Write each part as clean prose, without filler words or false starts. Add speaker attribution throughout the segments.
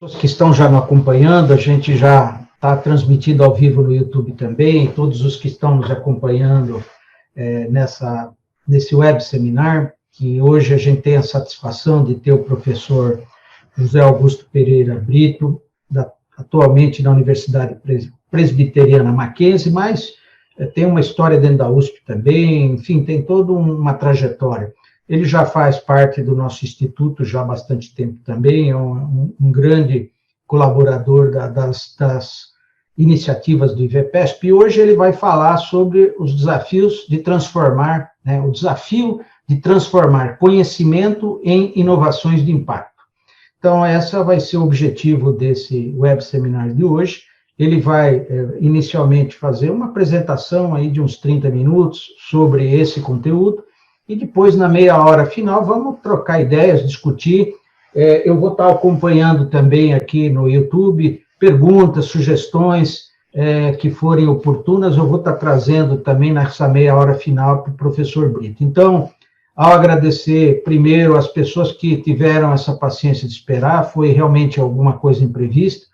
Speaker 1: Os que estão já nos acompanhando, a gente já está transmitindo ao vivo no YouTube também, todos os que estão nos acompanhando nesse web seminar, que hoje a gente tem a satisfação de ter o professor José Augusto Pereira Brito, atualmente na Universidade Presbiteriana Mackenzie, mas tem uma história dentro da USP também, enfim, tem toda uma trajetória. Ele já faz parte do nosso instituto já há bastante tempo também, é um grande colaborador das iniciativas do IVPESP, e hoje ele vai falar sobre os desafios de transformar, o desafio de transformar conhecimento em inovações de impacto. Então, esse vai ser o objetivo desse web seminar de hoje. Ele vai, inicialmente, fazer uma apresentação aí de uns 30 minutos sobre esse conteúdo, e depois, na meia hora final, vamos trocar ideias, discutir. Eu vou estar acompanhando também aqui no YouTube perguntas, sugestões que forem oportunas, eu vou estar trazendo também nessa meia hora final para o professor Brito. Então, ao agradecer primeiro as pessoas que tiveram essa paciência de esperar, foi realmente alguma coisa imprevista,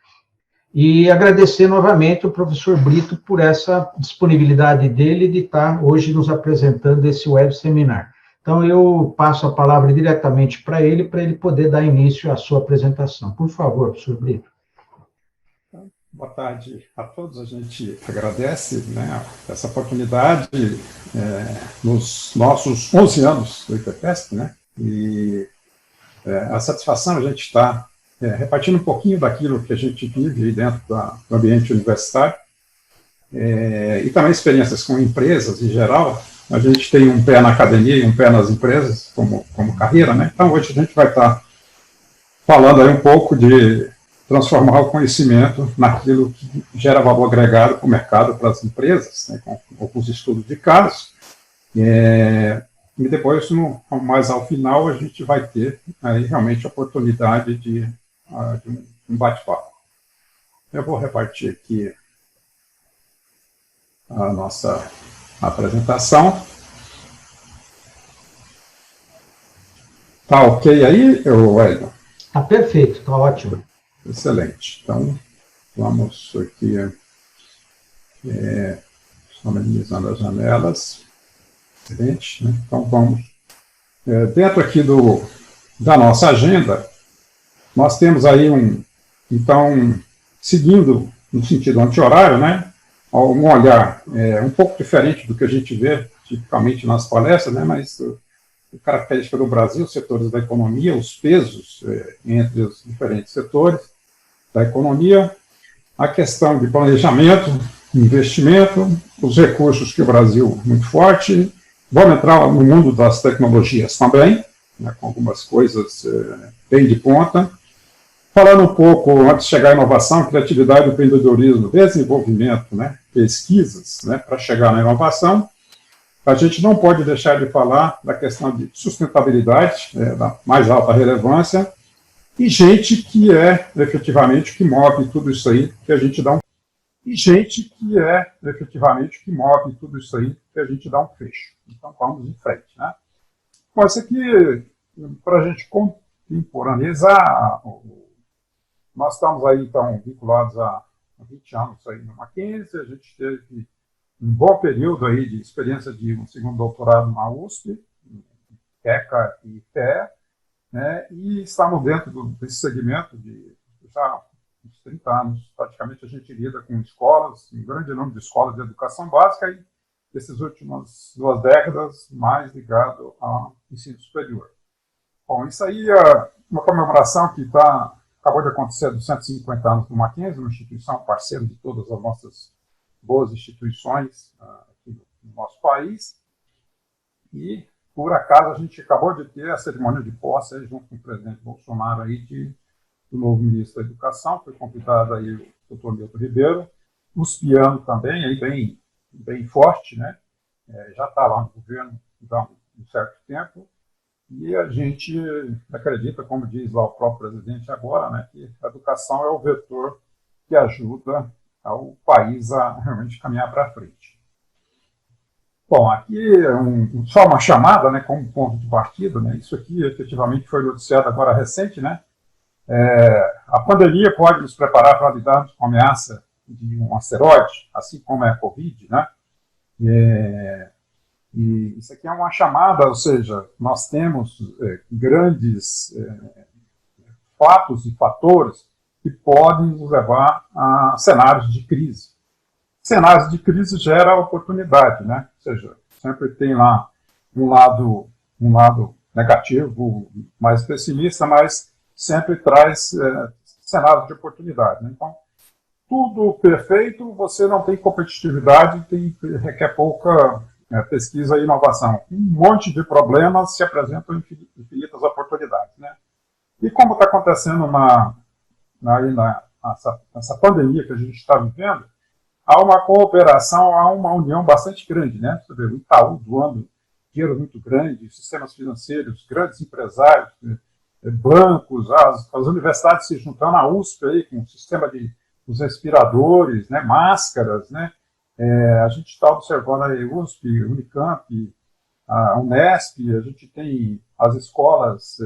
Speaker 1: e agradecer novamente o professor Brito por essa disponibilidade dele de estar hoje nos apresentando esse web seminar. Então, eu passo a palavra diretamente para ele poder dar início à sua apresentação. Por favor, professor Brito.
Speaker 2: Boa tarde a todos. A gente agradece essa oportunidade nos nossos 11 anos do IPPESP, e a satisfação a gente está repartindo um pouquinho daquilo que a gente vive aí dentro do ambiente universitário, e também experiências com empresas em geral. A gente tem um pé na academia e um pé nas empresas como carreira, Então, hoje a gente vai estar falando aí um pouco de transformar o conhecimento naquilo que gera valor agregado para o mercado, para as empresas, com alguns estudos de casos. E depois, mais ao final, a gente vai ter aí realmente a oportunidade de um bate-papo. Eu vou repartir aqui a nossa apresentação. Tá ok aí, Wellington?
Speaker 1: Tá perfeito, tá ótimo.
Speaker 2: Excelente. Então, vamos aqui amenizando as janelas. Excelente. Então, vamos. Dentro aqui da nossa agenda, nós temos aí então, seguindo no sentido anti-horário, um olhar um pouco diferente do que a gente vê tipicamente nas palestras, mas a característica do Brasil, os setores da economia, os pesos entre os diferentes setores da economia, a questão de planejamento, investimento, os recursos que o Brasil é muito forte. Vamos entrar no mundo das tecnologias também, com algumas coisas bem de ponta. Falando um pouco, antes de chegar à inovação, criatividade, empreendedorismo, desenvolvimento, pesquisas, para chegar na inovação, a gente não pode deixar de falar da questão de sustentabilidade, da mais alta relevância, e gente que efetivamente que move tudo isso aí, que a gente dá um fecho. Então, vamos em frente. Bom, isso aqui, para a gente contemporaneizar, nós estamos aí, então, vinculados há 20 anos aí no Mackenzie. A gente teve um bom período aí de experiência de um segundo doutorado na USP, ECA e TE, e estamos dentro desse segmento de já uns 30 anos. Praticamente a gente lida com escolas, um grande número de escolas de educação básica, e essas últimas 2 décadas mais ligado ao ensino superior. Bom, isso aí é uma comemoração que acabou de acontecer dos 150 anos do Mackenzie, uma instituição parceira de todas as nossas boas instituições aqui no nosso país. E, por acaso, a gente acabou de ter a cerimônia de posse aí, junto com o presidente Bolsonaro aí, do novo ministro da Educação. Foi convidado aí o doutor Milton Ribeiro, uspiano também, aí bem forte, já está lá no governo já há um certo tempo. E a gente acredita, como diz lá o próprio presidente agora, que a educação é o vetor que ajuda o país a realmente caminhar para frente. Bom, aqui só uma chamada, como ponto de partida, isso aqui efetivamente foi noticiado agora recente, A pandemia pode nos preparar para lidarmos com a ameaça de um asteroide, assim como é a Covid, né? E isso aqui é uma chamada, ou seja, nós temos grandes fatos e fatores que podem nos levar a cenários de crise. Cenários de crise gera oportunidade, né? Ou seja, sempre tem lá um lado negativo, mais pessimista, mas sempre traz cenários de oportunidade, né? Então, tudo perfeito, você não tem competitividade, requer pouca pesquisa e inovação. Um monte de problemas se apresentam infinitas oportunidades, né? E como está acontecendo nessa pandemia que a gente está vivendo, há uma cooperação, há uma união bastante grande, né? Você vê o Itaú doando dinheiro muito grande, sistemas financeiros, grandes empresários, bancos, as universidades se juntando à USP aí, com o sistema dos respiradores, né? Máscaras, né? A gente está observando aí USP, Unicamp, a Unesp, a gente tem as escolas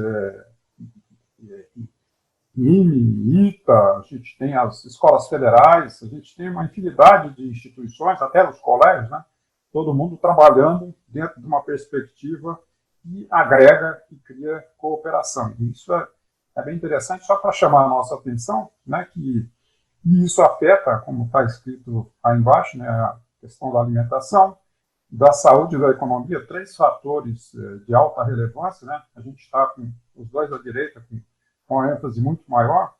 Speaker 2: IME, ITA, a gente tem as escolas federais, a gente tem uma infinidade de instituições, até os colégios, né? Todo mundo trabalhando dentro de uma perspectiva que agrega e cria cooperação. E isso é bem interessante, só para chamar a nossa atenção, né, que isso afeta, como está escrito aí embaixo, né, a questão da alimentação, da saúde e da economia, 3 fatores de alta relevância, né? A gente está com os dois à direita, com uma ênfase muito maior,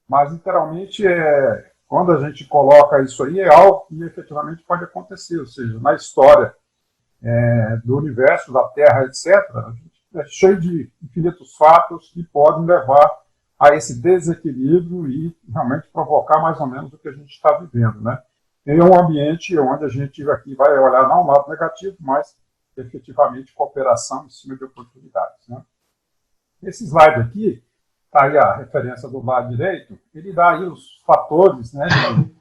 Speaker 2: mas literalmente quando a gente coloca isso aí, é algo que efetivamente pode acontecer, ou seja, na história do universo, da Terra, etc., a gente é cheio de infinitos fatos que podem levar a esse desequilíbrio e realmente provocar mais ou menos o que a gente está vivendo, né? Em um ambiente onde a gente aqui vai olhar não o lado negativo, mas efetivamente cooperação em cima de oportunidades, né? Esse slide aqui, está aí a referência do lado direito, ele dá aí os fatores, né, de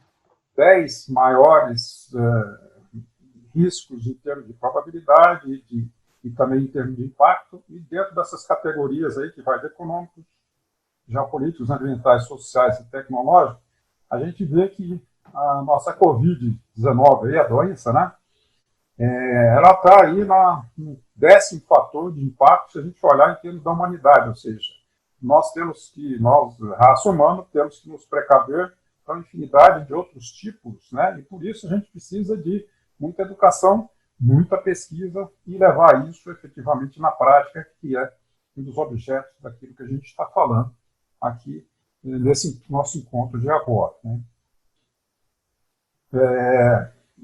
Speaker 2: 10 maiores riscos em termos de probabilidade e também em termos de impacto, e dentro dessas categorias aí, que vai de econômicos, geopolíticos, ambientais, sociais e tecnológicos, a gente vê que a nossa Covid-19, a doença, né, ela está aí no 10º fator de impacto, se a gente olhar em termos da humanidade, ou seja, nós, raça humana, temos que nos precaver para uma infinidade de outros tipos, né? E por isso a gente precisa de muita educação, muita pesquisa e levar isso efetivamente na prática, que é um dos objetos daquilo que a gente está falando aqui nesse nosso encontro de agora, né?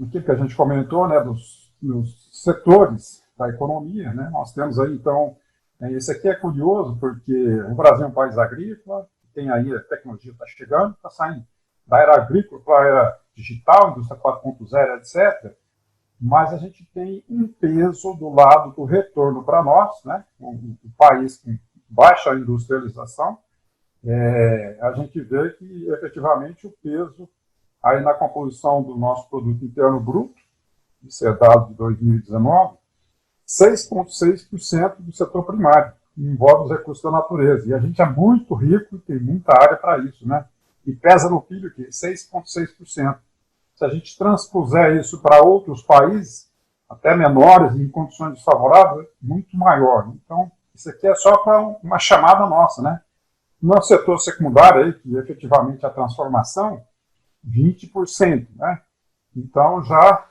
Speaker 2: Aquilo que a gente comentou, né, dos setores da economia, né? Nós temos aí, então, esse aqui é curioso, porque o Brasil é um país agrícola, tem aí a tecnologia está chegando, está saindo da era agrícola para a era digital, indústria 4.0, etc., mas a gente tem um peso do lado do retorno para nós, né? Um país com baixa industrialização, a gente vê que, efetivamente, o peso aí na composição do nosso produto interno bruto, isso é dado de 2019, 6,6% do setor primário, que envolve os recursos da natureza. E a gente é muito rico e tem muita área para isso, né? E pesa no PIB aqui, 6,6%. Se a gente transpuser isso para outros países, até menores, em condições desfavoráveis, muito maior. Então, isso aqui é só para uma chamada nossa, né? No setor secundário, aí, que efetivamente a transformação, 20%, né? Então, já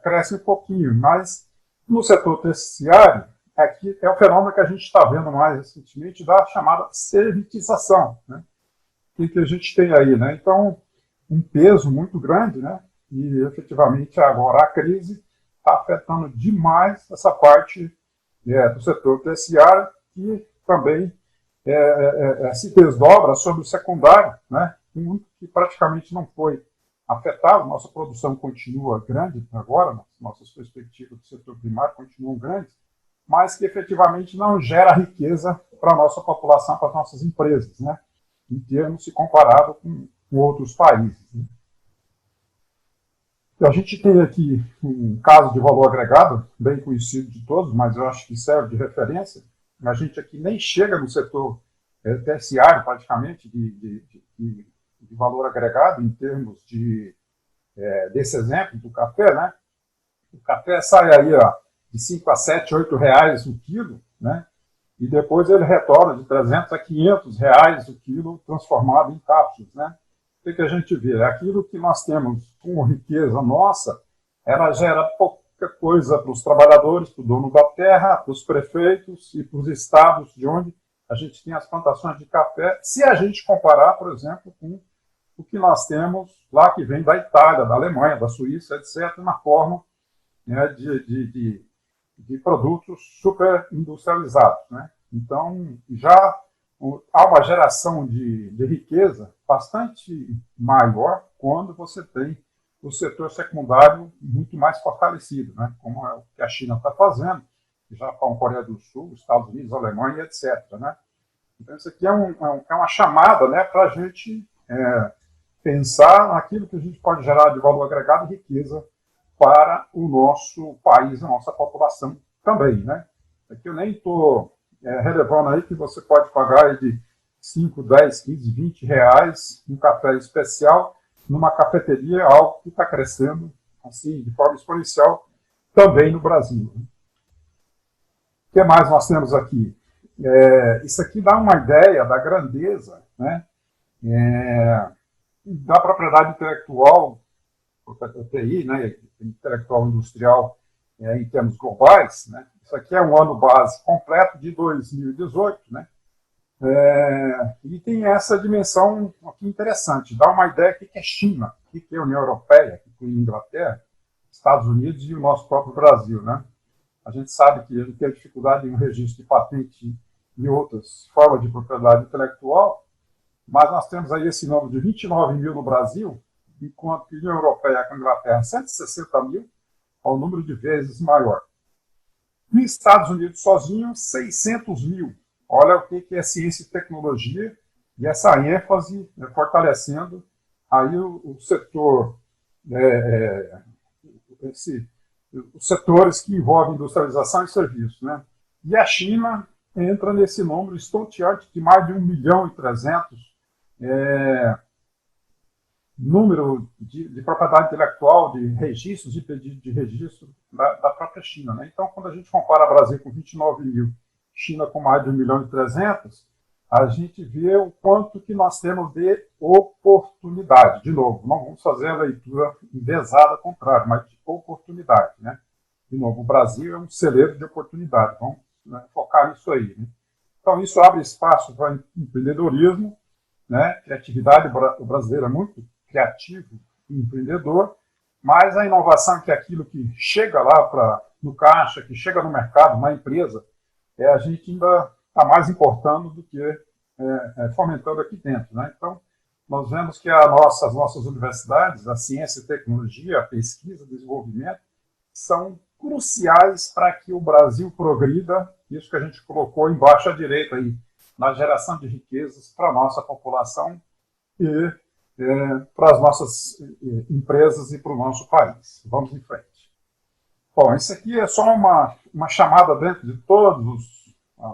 Speaker 2: cresce um pouquinho, mas no setor terciário, aqui é o fenômeno que a gente está vendo mais recentemente da chamada servitização, né? O que a gente tem aí, né? Então, um peso muito grande, né? E efetivamente agora a crise está afetando demais essa parte do setor terciário que também se desdobra sobre o secundário, né? Que praticamente não foi afetado. Nossa produção continua grande agora, nossas perspectivas do setor primário continuam grandes, mas que efetivamente não gera riqueza para a nossa população, para as nossas empresas, né? Em termos se comparado com outros países, né? A gente tem aqui um caso de valor agregado, bem conhecido de todos, mas eu acho que serve de referência. A gente aqui nem chega no setor terciário, praticamente, de valor agregado, em termos desse exemplo do café, né? O café sai aí ó, de 5 a 7, 8 reais o quilo, né? E depois ele retorna de 300 a 500 reais o quilo, transformado em cápsulas, né? O que a gente vê? Aquilo que nós temos como riqueza nossa, ela gera pouca coisa para os trabalhadores, para o dono da terra, para os prefeitos e para os estados de onde a gente tem as plantações de café, se a gente comparar, por exemplo, com o que nós temos lá que vem da Itália, da Alemanha, da Suíça, etc., na forma, né, de produtos super industrializados, né? Então, já há uma geração de riqueza bastante maior quando você tem o setor secundário muito mais fortalecido, né? Como é o que a China está fazendo, Japão, Coreia do Sul, Estados Unidos, Alemanha, etc., né? Então, isso aqui é uma chamada, né, para a gente pensar naquilo que a gente pode gerar de valor agregado e riqueza para o nosso país, a nossa população também, né? Aqui eu nem estou relevando aí que você pode pagar aí de 5, 10, 15, 20 reais um café especial numa cafeteria, algo que está crescendo assim de forma exponencial também no Brasil. O que mais nós temos aqui? Isso aqui dá uma ideia da grandeza, né? Da propriedade intelectual, TI, né, intelectual industrial em termos globais, né? Isso aqui é um ano base completo de 2018, né? E tem essa dimensão aqui interessante, dá uma ideia do que é China, o que é a União Europeia, o que é a Inglaterra, Estados Unidos e o nosso próprio Brasil, né? A gente sabe que ele tem dificuldade em um registro de patente e outras formas de propriedade intelectual, mas nós temos aí esse número de 29 mil no Brasil, enquanto que a União Europeia com a Inglaterra 160 mil, é um número de vezes maior. Nos Estados Unidos sozinho, 600 mil. Olha o que é ciência e tecnologia e essa ênfase fortalecendo aí o setor, os setores que envolvem industrialização e serviços, né? E a China entra nesse número estonteante de mais de 1.300.000 número de propriedade intelectual, de registros, de pedido de registro da própria China, né? Então, quando a gente compara o Brasil com 29 mil, China com mais de 1.300.000, a gente vê o quanto que nós temos de oportunidade. De novo, não vamos fazer a leitura enviesada, contrário, mas de oportunidade, né? De novo, o Brasil é um celeiro de oportunidade. Vamos focar nisso aí, né? Então, isso abre espaço para empreendedorismo, né? Criatividade, o brasileiro é muito criativo e empreendedor, mas a inovação, que é aquilo que chega lá no caixa, que chega no mercado, na empresa, a gente ainda está mais importando do que fomentando aqui dentro, né? Então, nós vemos que as nossas universidades, a ciência e tecnologia, a pesquisa, o desenvolvimento, são cruciais para que o Brasil progrida, isso que a gente colocou embaixo à direita aí, na geração de riquezas para a nossa população e para as nossas empresas e para o nosso país. Vamos em frente. Bom, isso aqui é só uma chamada dentro de todas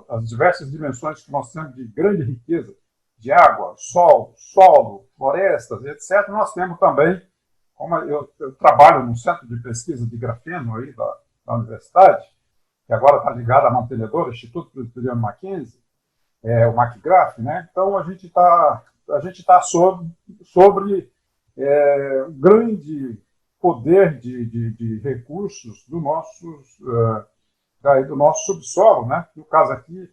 Speaker 2: as diversas dimensões que nós temos de grande riqueza, de água, sol, solo, florestas, etc. Nós temos também, como eu trabalho no Centro de Pesquisa de Grafeno aí da universidade, que agora está ligado à mantenedora, Instituto Presbiteriano Mackenzie, o MacGraph, né? Então a gente está sobre um grande poder de recursos do nosso subsolo, né? No caso aqui,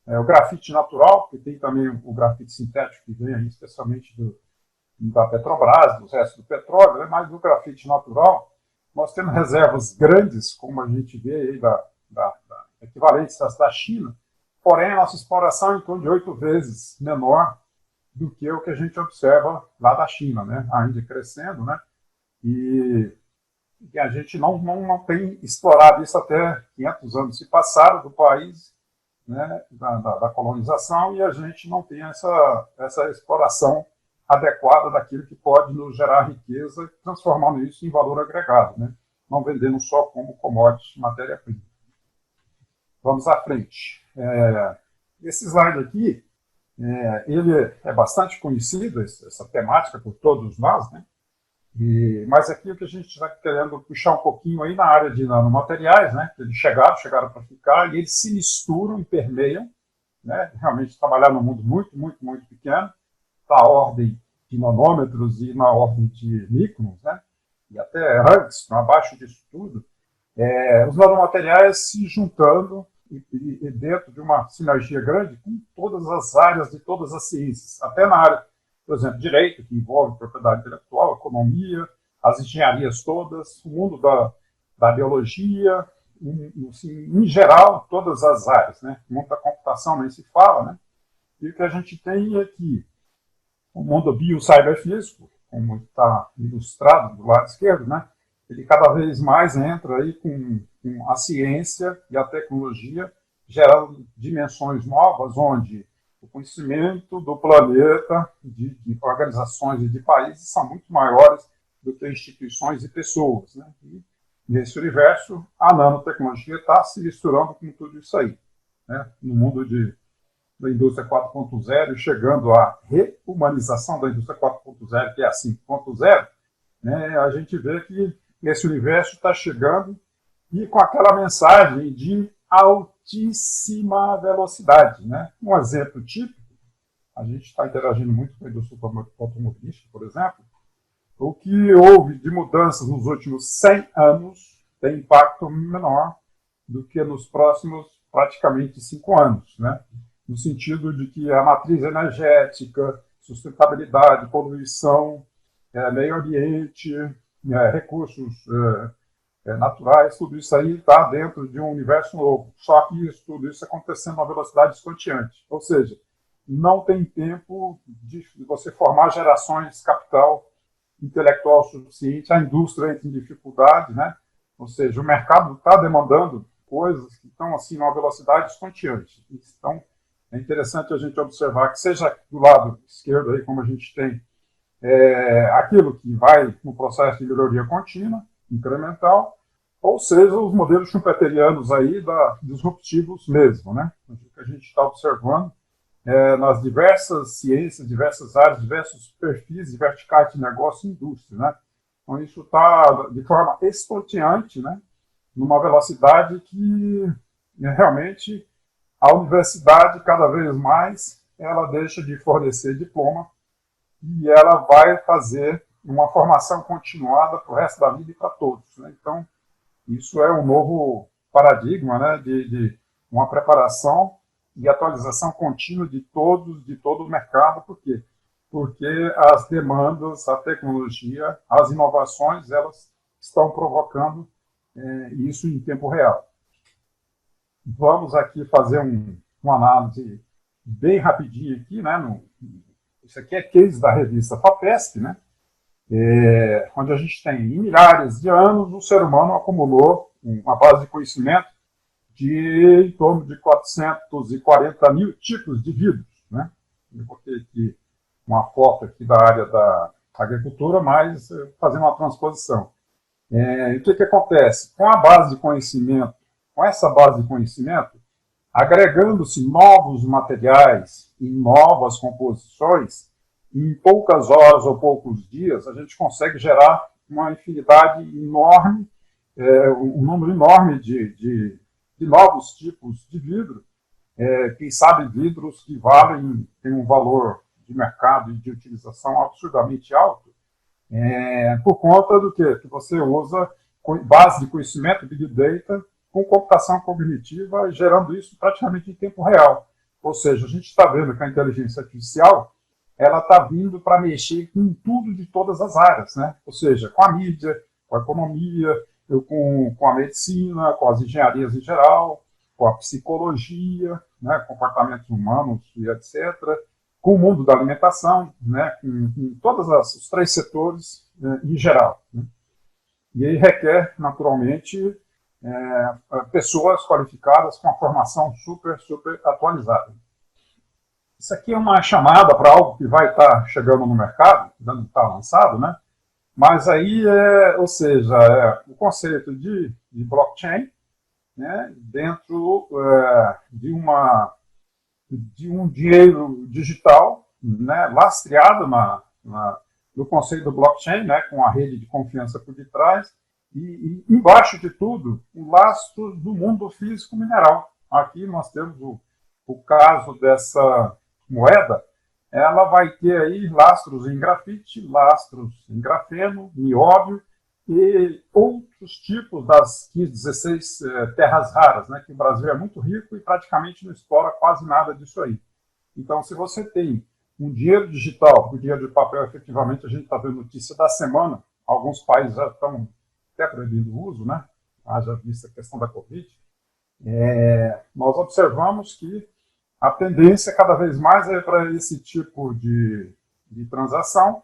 Speaker 2: o grafite natural, que tem também o grafite sintético, que vem aí especialmente da Petrobras, do resto do petróleo, né? Mas o grafite natural, nós temos reservas grandes, como a gente vê aí da equivalências da China, porém a nossa exploração é em torno de 8 vezes menor do que o que a gente observa lá da China, né? A Índia crescendo, né? E a gente não tem explorado isso até 500 anos se passaram do país, né? Da colonização, e a gente não tem essa exploração adequada daquilo que pode nos gerar riqueza, transformando isso em valor agregado, né? Não vendendo só como commodity, matéria-prima. Vamos à frente. Esse slide aqui Ele é bastante conhecido, essa temática, por todos nós, né? Mas aqui o que a gente está querendo puxar um pouquinho aí na área de nanomateriais, né? Eles chegaram para ficar, e eles se misturam e permeiam, né? Realmente trabalhar num mundo muito, muito, muito pequeno, da ordem de nanômetros e na ordem de microns, né? E até antes, abaixo disso tudo, os nanomateriais se juntando e dentro de uma sinergia grande com todas as áreas de todas as ciências, até na área, por exemplo, direito, que envolve propriedade intelectual, economia, as engenharias todas, o mundo da biologia, em geral, todas as áreas, né? O mundo da computação nem se fala, né? E o que a gente tem é que o mundo bio-cyberfísico, como está ilustrado do lado esquerdo, né? Ele cada vez mais entra aí com a ciência e a tecnologia, gerando dimensões novas, onde o conhecimento do planeta, de organizações e de países são muito maiores do que instituições e pessoas, né? E nesse universo, a nanotecnologia está se misturando com tudo isso aí, né? No mundo da indústria 4.0 e chegando à reumanização da indústria 4.0, que é a 5.0, né? A gente vê que esse universo está chegando e com aquela mensagem de altíssima velocidade, né? Um exemplo típico, a gente está interagindo muito com a indústria automobilística, por exemplo, o que houve de mudanças nos últimos 100 anos tem impacto menor do que nos próximos praticamente 5 anos, né? No sentido de que a matriz energética, sustentabilidade, poluição, meio ambiente, recursos naturais, tudo isso aí está dentro de um universo novo. Só que tudo isso acontecendo a uma velocidade estonteante. Ou seja, não tem tempo de você formar gerações de capital intelectual suficiente, a indústria entra em dificuldade, né? Ou seja, o mercado está demandando coisas que estão assim numa velocidade estonteante. Então, é interessante a gente observar que seja do lado esquerdo aí, como a gente tem aquilo que vai no processo de melhoria contínua, incremental, ou seja, os modelos schumpeterianos aí disruptivos mesmo, né? O que a gente está observando nas diversas ciências, diversas áreas, diversos perfis e verticais de negócio e indústria, né? Então, isso está de forma estonteante, né? Numa velocidade que realmente a universidade, cada vez mais, ela deixa de fornecer diploma e ela vai fazer uma formação continuada para o resto da vida e para todos, né? Então, isso é um novo paradigma, né, de uma preparação e atualização contínua de todo o mercado. Por quê? Porque as demandas, a tecnologia, as inovações, elas estão provocando isso em tempo real. Vamos aqui fazer uma análise bem rapidinha aqui, né? Isso aqui é case da revista FAPESP, né? Onde a gente tem, em milhares de anos, o ser humano acumulou uma base de conhecimento de em torno de 440 mil tipos de vírus, né? Eu botei aqui uma foto aqui da área da agricultura, mas fazendo uma transposição. O que acontece? Com a base de conhecimento, com essa base de conhecimento, agregando-se novos materiais e novas composições, em poucas horas ou poucos dias, a gente consegue gerar uma infinidade enorme, um número enorme de novos tipos de vidro, quem sabe vidros que têm um valor de mercado e de utilização absurdamente alto, por conta do quê? Que você usa base de conhecimento, Big Data, com computação cognitiva, gerando isso praticamente em tempo real. Ou seja, a gente está vendo que a inteligência artificial ela está vindo para mexer com tudo de todas as áreas, né? Ou seja, com a mídia, com a economia, com a medicina, com as engenharias em geral, com a psicologia, né? Comportamentos humanos e etc., com o mundo da alimentação, né? Com todos os 3 setores em geral, né? E aí requer, naturalmente, pessoas qualificadas com a formação super atualizada. Isso aqui é uma chamada para algo que vai estar chegando no mercado, ainda não está lançado, né? Mas aí, ou seja, o conceito de blockchain, né, dentro de um dinheiro digital, né, lastreado no conceito do blockchain, né, com a rede de confiança por detrás, e embaixo de tudo, o lastro do mundo físico mineral. Aqui nós temos o caso dessa moeda, ela vai ter aí lastros em grafite, lastros em grafeno, nióbio e outros tipos das 15, 16 terras raras, né, que o Brasil é muito rico e praticamente não explora quase nada disso aí. Então, se você tem um dinheiro digital, o dinheiro de papel, efetivamente, a gente está vendo notícia da semana, alguns países já estão até proibindo o uso, né? Haja vista a questão da Covid, nós observamos que a tendência cada vez mais é para esse tipo de transação,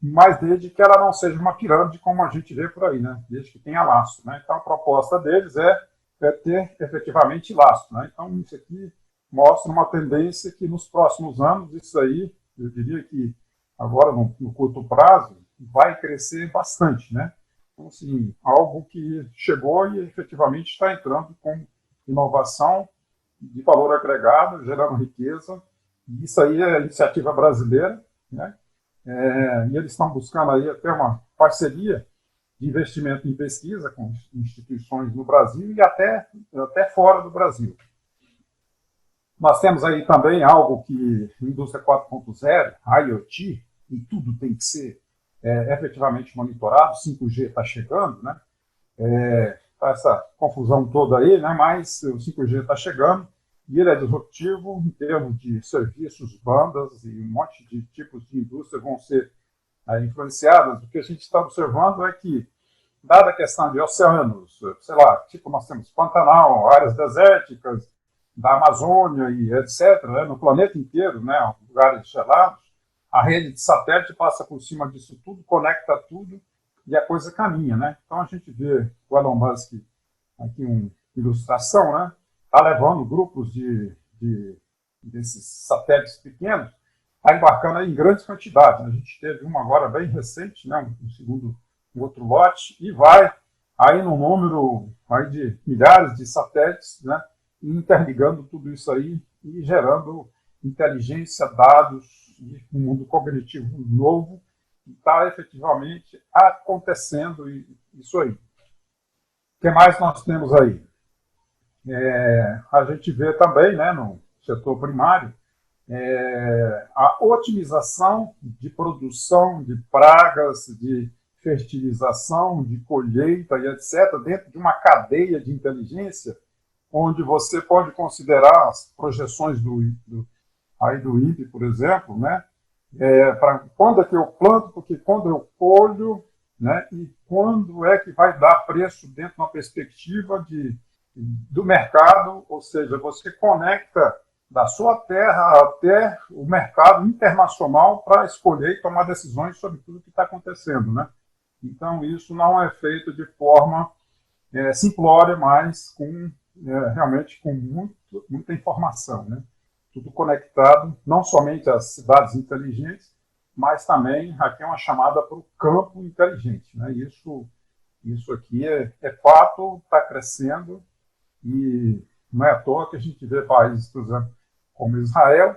Speaker 2: mas desde que ela não seja uma pirâmide como a gente vê por aí, né? Desde que tenha laço, né? Então a proposta deles é ter efetivamente laço, né? Então isso aqui mostra uma tendência que nos próximos anos, isso aí, eu diria que agora no curto prazo, vai crescer bastante, né? Então, assim, algo que chegou e efetivamente está entrando com inovação de valor agregado, gerando riqueza. E isso aí é iniciativa brasileira, né? E eles estão buscando aí até uma parceria de investimento em pesquisa com instituições no Brasil e até fora do Brasil. Nós temos aí também algo que indústria 4.0, IoT, e tudo tem que ser efetivamente monitorado, 5G está chegando, né? Essa confusão toda aí, né? Mas o 5G está chegando e ele é disruptivo em termos de serviços, bandas e um monte de tipos de indústria vão ser influenciadas. O que a gente está observando é que, dada a questão de oceanos, sei lá, tipo nós temos Pantanal, áreas desérticas da Amazônia e etc., né, no planeta inteiro, né, lugares gelados, a rede de satélite passa por cima disso tudo, conecta tudo e a coisa caminha, né? Então a gente vê o Elon Musk, aqui uma ilustração, né? Está levando grupos desses satélites pequenos, está embarcando aí em grandes quantidades. A gente teve uma agora bem recente, né? Um outro lote, e vai aí no número aí de milhares de satélites, né? Interligando tudo isso aí e gerando inteligência, dados e um mundo cognitivo novo que está efetivamente acontecendo isso aí. O que mais nós temos aí? A gente vê também, né, no setor primário, a otimização de produção de pragas, de fertilização, de colheita e etc., dentro de uma cadeia de inteligência, onde você pode considerar as projeções do INPE, por exemplo, né? Para quando é que eu planto, porque quando eu colho, né? E quando é que vai dar preço dentro de uma perspectiva do mercado, ou seja, você conecta da sua terra até o mercado internacional para escolher e tomar decisões sobre tudo que está acontecendo, né? Então, isso não é feito de forma simplória, mas realmente com muita informação, né? Tudo conectado, não somente às cidades inteligentes, mas também aqui é uma chamada para o campo inteligente, né? Isso aqui é fato, está crescendo, e não é à toa que a gente vê países, por exemplo, como Israel,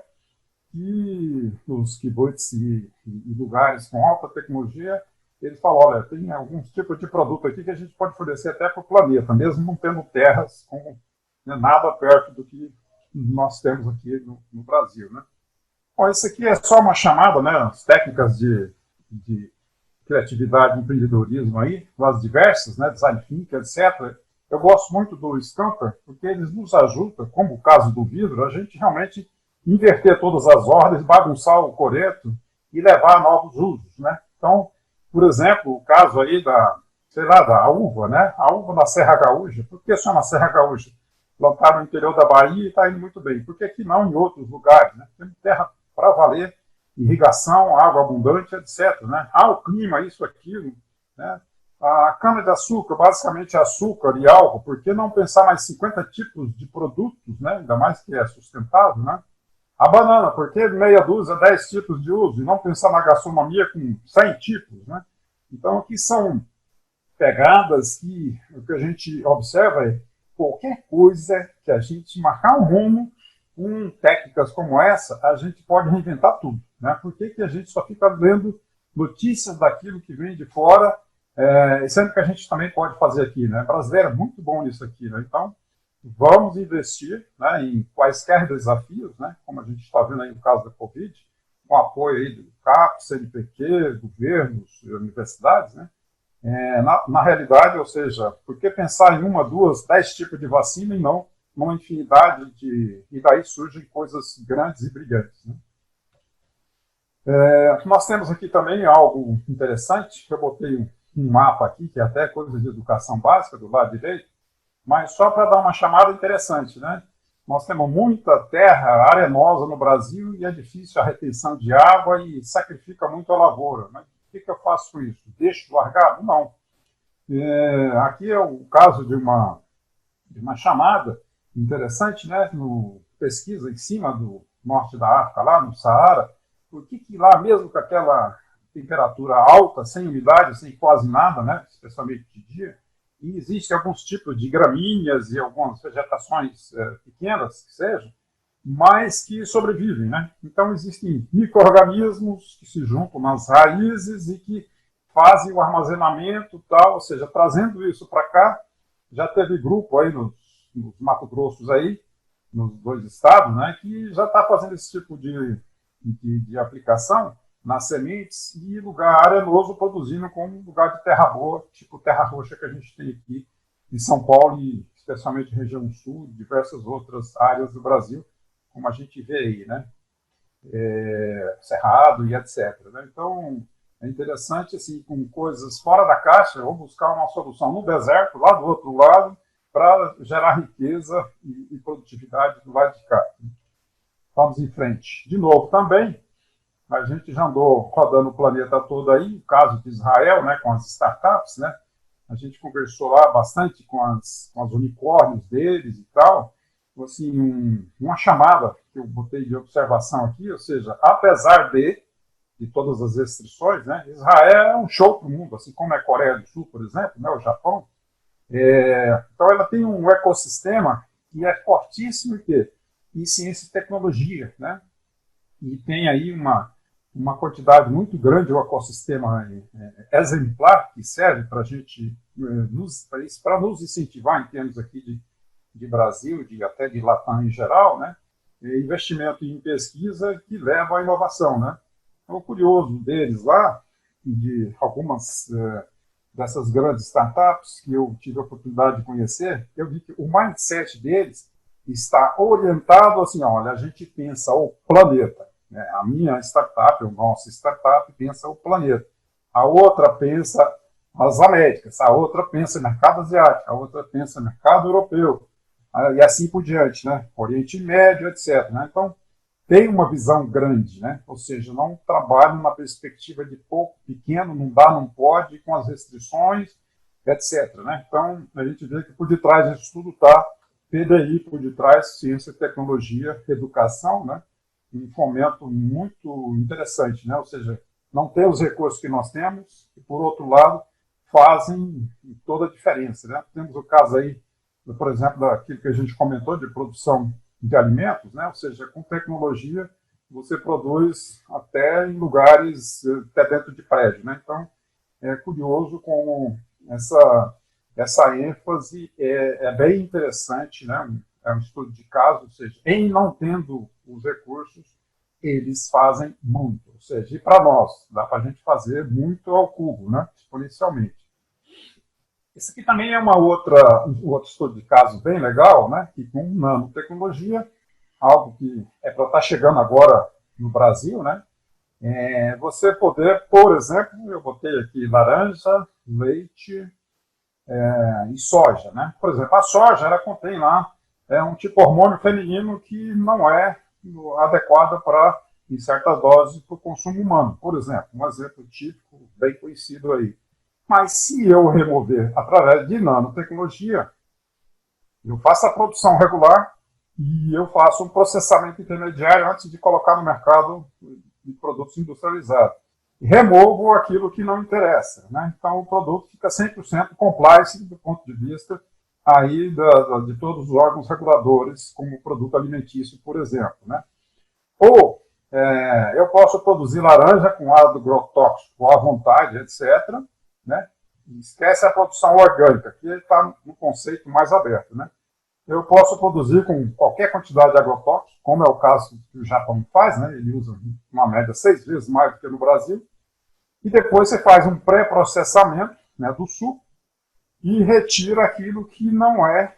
Speaker 2: e os kibbutz e lugares com alta tecnologia, eles falam, olha, tem alguns tipos de produto aqui que a gente pode fornecer até para o planeta, mesmo não tendo terras com nada perto do que nós temos aqui no Brasil, né? Bom, isso aqui é só uma chamada, né? As técnicas de criatividade e empreendedorismo aí, as diversas, né? Design thinking, etc. Eu gosto muito do Scamper, porque eles nos ajudam, como o caso do vidro, a gente realmente inverter todas as ordens, bagunçar o coreto e levar a novos usos, né? Então, por exemplo, o caso aí da uva, né? A uva na Serra Gaúcha. Por que chama Serra Gaúcha? Plantaram no interior da Bahia e está indo muito bem. Por que não em outros lugares, né? Tem terra para valer, irrigação, água abundante, etc., né? O clima, isso, aquilo, né? A cana-de-açúcar, basicamente açúcar e álcool, por que não pensar mais 50 tipos de produtos, né? Ainda mais que é sustentável, né? A banana, por que meia dúzia, 10 tipos de uso, e não pensar na gastronomia com 100 tipos, né? Então, aqui são pegadas que o que a gente observa é qualquer coisa que a gente marcar um rumo com técnicas como essa, a gente pode reinventar tudo, né? Por que a gente só fica lendo notícias daquilo que vem de fora, sendo que a gente também pode fazer aqui, né? O brasileiro é muito bom nisso aqui, né? Então, vamos investir, né, em quaisquer desafios, né? Como a gente está vendo aí no caso da Covid, com apoio aí do CAPES, CNPq, governos, universidades, né? Na realidade, ou seja, por que pensar em uma, duas, 10 tipos de vacina e não numa infinidade e daí surgem coisas grandes e brilhantes, né? Nós temos aqui também algo interessante, eu botei um mapa aqui, que é até coisa de educação básica, do lado direito, mas só para dar uma chamada interessante, né? Nós temos muita terra arenosa no Brasil e é difícil a retenção de água e sacrifica muito a lavoura. Mas o que eu faço com isso? Deixo largado? Não. Aqui é o caso de uma chamada interessante, né? Pesquisa em cima do norte da África, lá no Saara, por que lá mesmo com aquela temperatura alta, sem umidade, sem quase nada, né? Especialmente de dia, e existem alguns tipos de gramíneas e algumas vegetações pequenas, que sejam, mas que sobrevivem, né? Então, existem micro-organismos que se juntam nas raízes e que fazem o armazenamento, tal, ou seja, trazendo isso para cá. Já teve grupo aí nos Mato Grossos aí, nos 2 estados, né, que já está fazendo esse tipo de aplicação nas sementes e lugar arenoso produzindo como lugar de terra boa, tipo terra roxa que a gente tem aqui em São Paulo e especialmente região sul, diversas outras áreas do Brasil, como a gente vê aí, né? Cerrado e etc. Né? Então, é interessante, assim, com coisas fora da caixa, ou buscar uma solução no deserto, lá do outro lado, para gerar riqueza e produtividade do lado de cá. Vamos em frente. De novo, também, a gente já andou rodando o planeta todo aí, o caso de Israel, né, com as startups, né? A gente conversou lá bastante com as unicórnios deles e tal. Assim, uma chamada que eu botei de observação aqui, ou seja, apesar de todas as restrições, né, Israel é um show para o mundo, assim como é a Coreia do Sul, por exemplo, né, o Japão. Então, ela tem um ecossistema que é fortíssimo em ciência e tecnologia, né? E tem aí uma quantidade muito grande, um ecossistema exemplar que serve para a gente, para nos incentivar em termos aqui de Brasil, até de Latam em geral, né? Investimento em pesquisa que leva à inovação, né? O curioso deles lá, de algumas dessas grandes startups que eu tive a oportunidade de conhecer, eu vi que o mindset deles está orientado assim, olha, a gente pensa o planeta, né? A minha startup, a nossa startup pensa o planeta, a outra pensa as Américas, a outra pensa mercado asiático, a outra pensa mercado europeu, e assim por diante, né? Oriente Médio, etc. Né? Então, tem uma visão grande, né? Ou seja, não trabalham na perspectiva de pouco, pequeno, não dá, não pode, com as restrições, etc. Né? Então, a gente vê que por detrás disso tudo está PDI, por detrás ciência, tecnologia, educação, né? Um fomento muito interessante, né? Ou seja, não tem os recursos que nós temos e, por outro lado, fazem toda a diferença, né? Temos o caso aí, por exemplo, daquilo que a gente comentou de produção de alimentos, né? Ou seja, com tecnologia você produz até em lugares, até dentro de prédio, né? Então, é curioso como essa ênfase é bem interessante, né? É um estudo de caso, ou seja, em não tendo os recursos, eles fazem muito. Ou seja, e para nós, dá para a gente fazer muito ao cubo, né? Exponencialmente. Esse aqui também é um outro estudo de caso bem legal, né? Que com nanotecnologia, algo que é para estar chegando agora no Brasil, né? Você poder, por exemplo, eu botei aqui laranja, leite e soja, né? Por exemplo, a soja, ela contém lá um tipo de hormônio feminino que não é adequado para, em certas doses, para o consumo humano. Por exemplo, um exemplo típico, bem conhecido aí. Mas se eu remover através de nanotecnologia, eu faço a produção regular e eu faço um processamento intermediário antes de colocar no mercado de produtos industrializados. E removo aquilo que não interessa, né? Então, o produto fica 100% compliance do ponto de vista aí de todos os órgãos reguladores, como produto alimentício, por exemplo, né? Ou eu posso produzir laranja com agrotóxico à vontade, etc., né? Esquece a produção orgânica, que está no conceito mais aberto, né? Eu posso produzir com qualquer quantidade de agrotóxicos, como é o caso que o Japão faz, né? Ele usa uma média 6 vezes mais do que no Brasil, e depois você faz um pré-processamento, né, do suco e retira aquilo que não é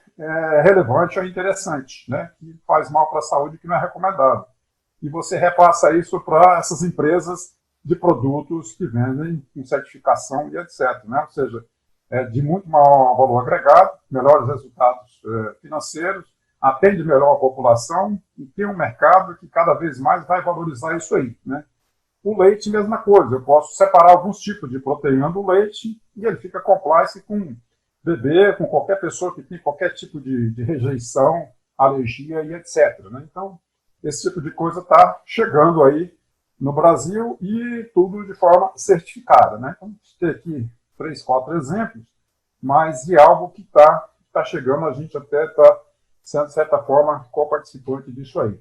Speaker 2: relevante ou interessante, né? Que faz mal para a saúde, que não é recomendável. E você repassa isso para essas empresas de produtos que vendem com certificação e etc., né? Ou seja, de muito maior valor agregado, melhores resultados financeiros, atende melhor a população e tem um mercado que cada vez mais vai valorizar isso aí, né? O leite, mesma coisa. Eu posso separar alguns tipos de proteína do leite e ele fica compliance com bebê, com qualquer pessoa que tem qualquer tipo de rejeição, alergia e etc., né? Então, esse tipo de coisa está chegando aí no Brasil e tudo de forma certificada, né? Então, tem aqui 3, 4 exemplos, mas de algo que está chegando, a gente até está sendo, de certa forma, co-participante disso aí.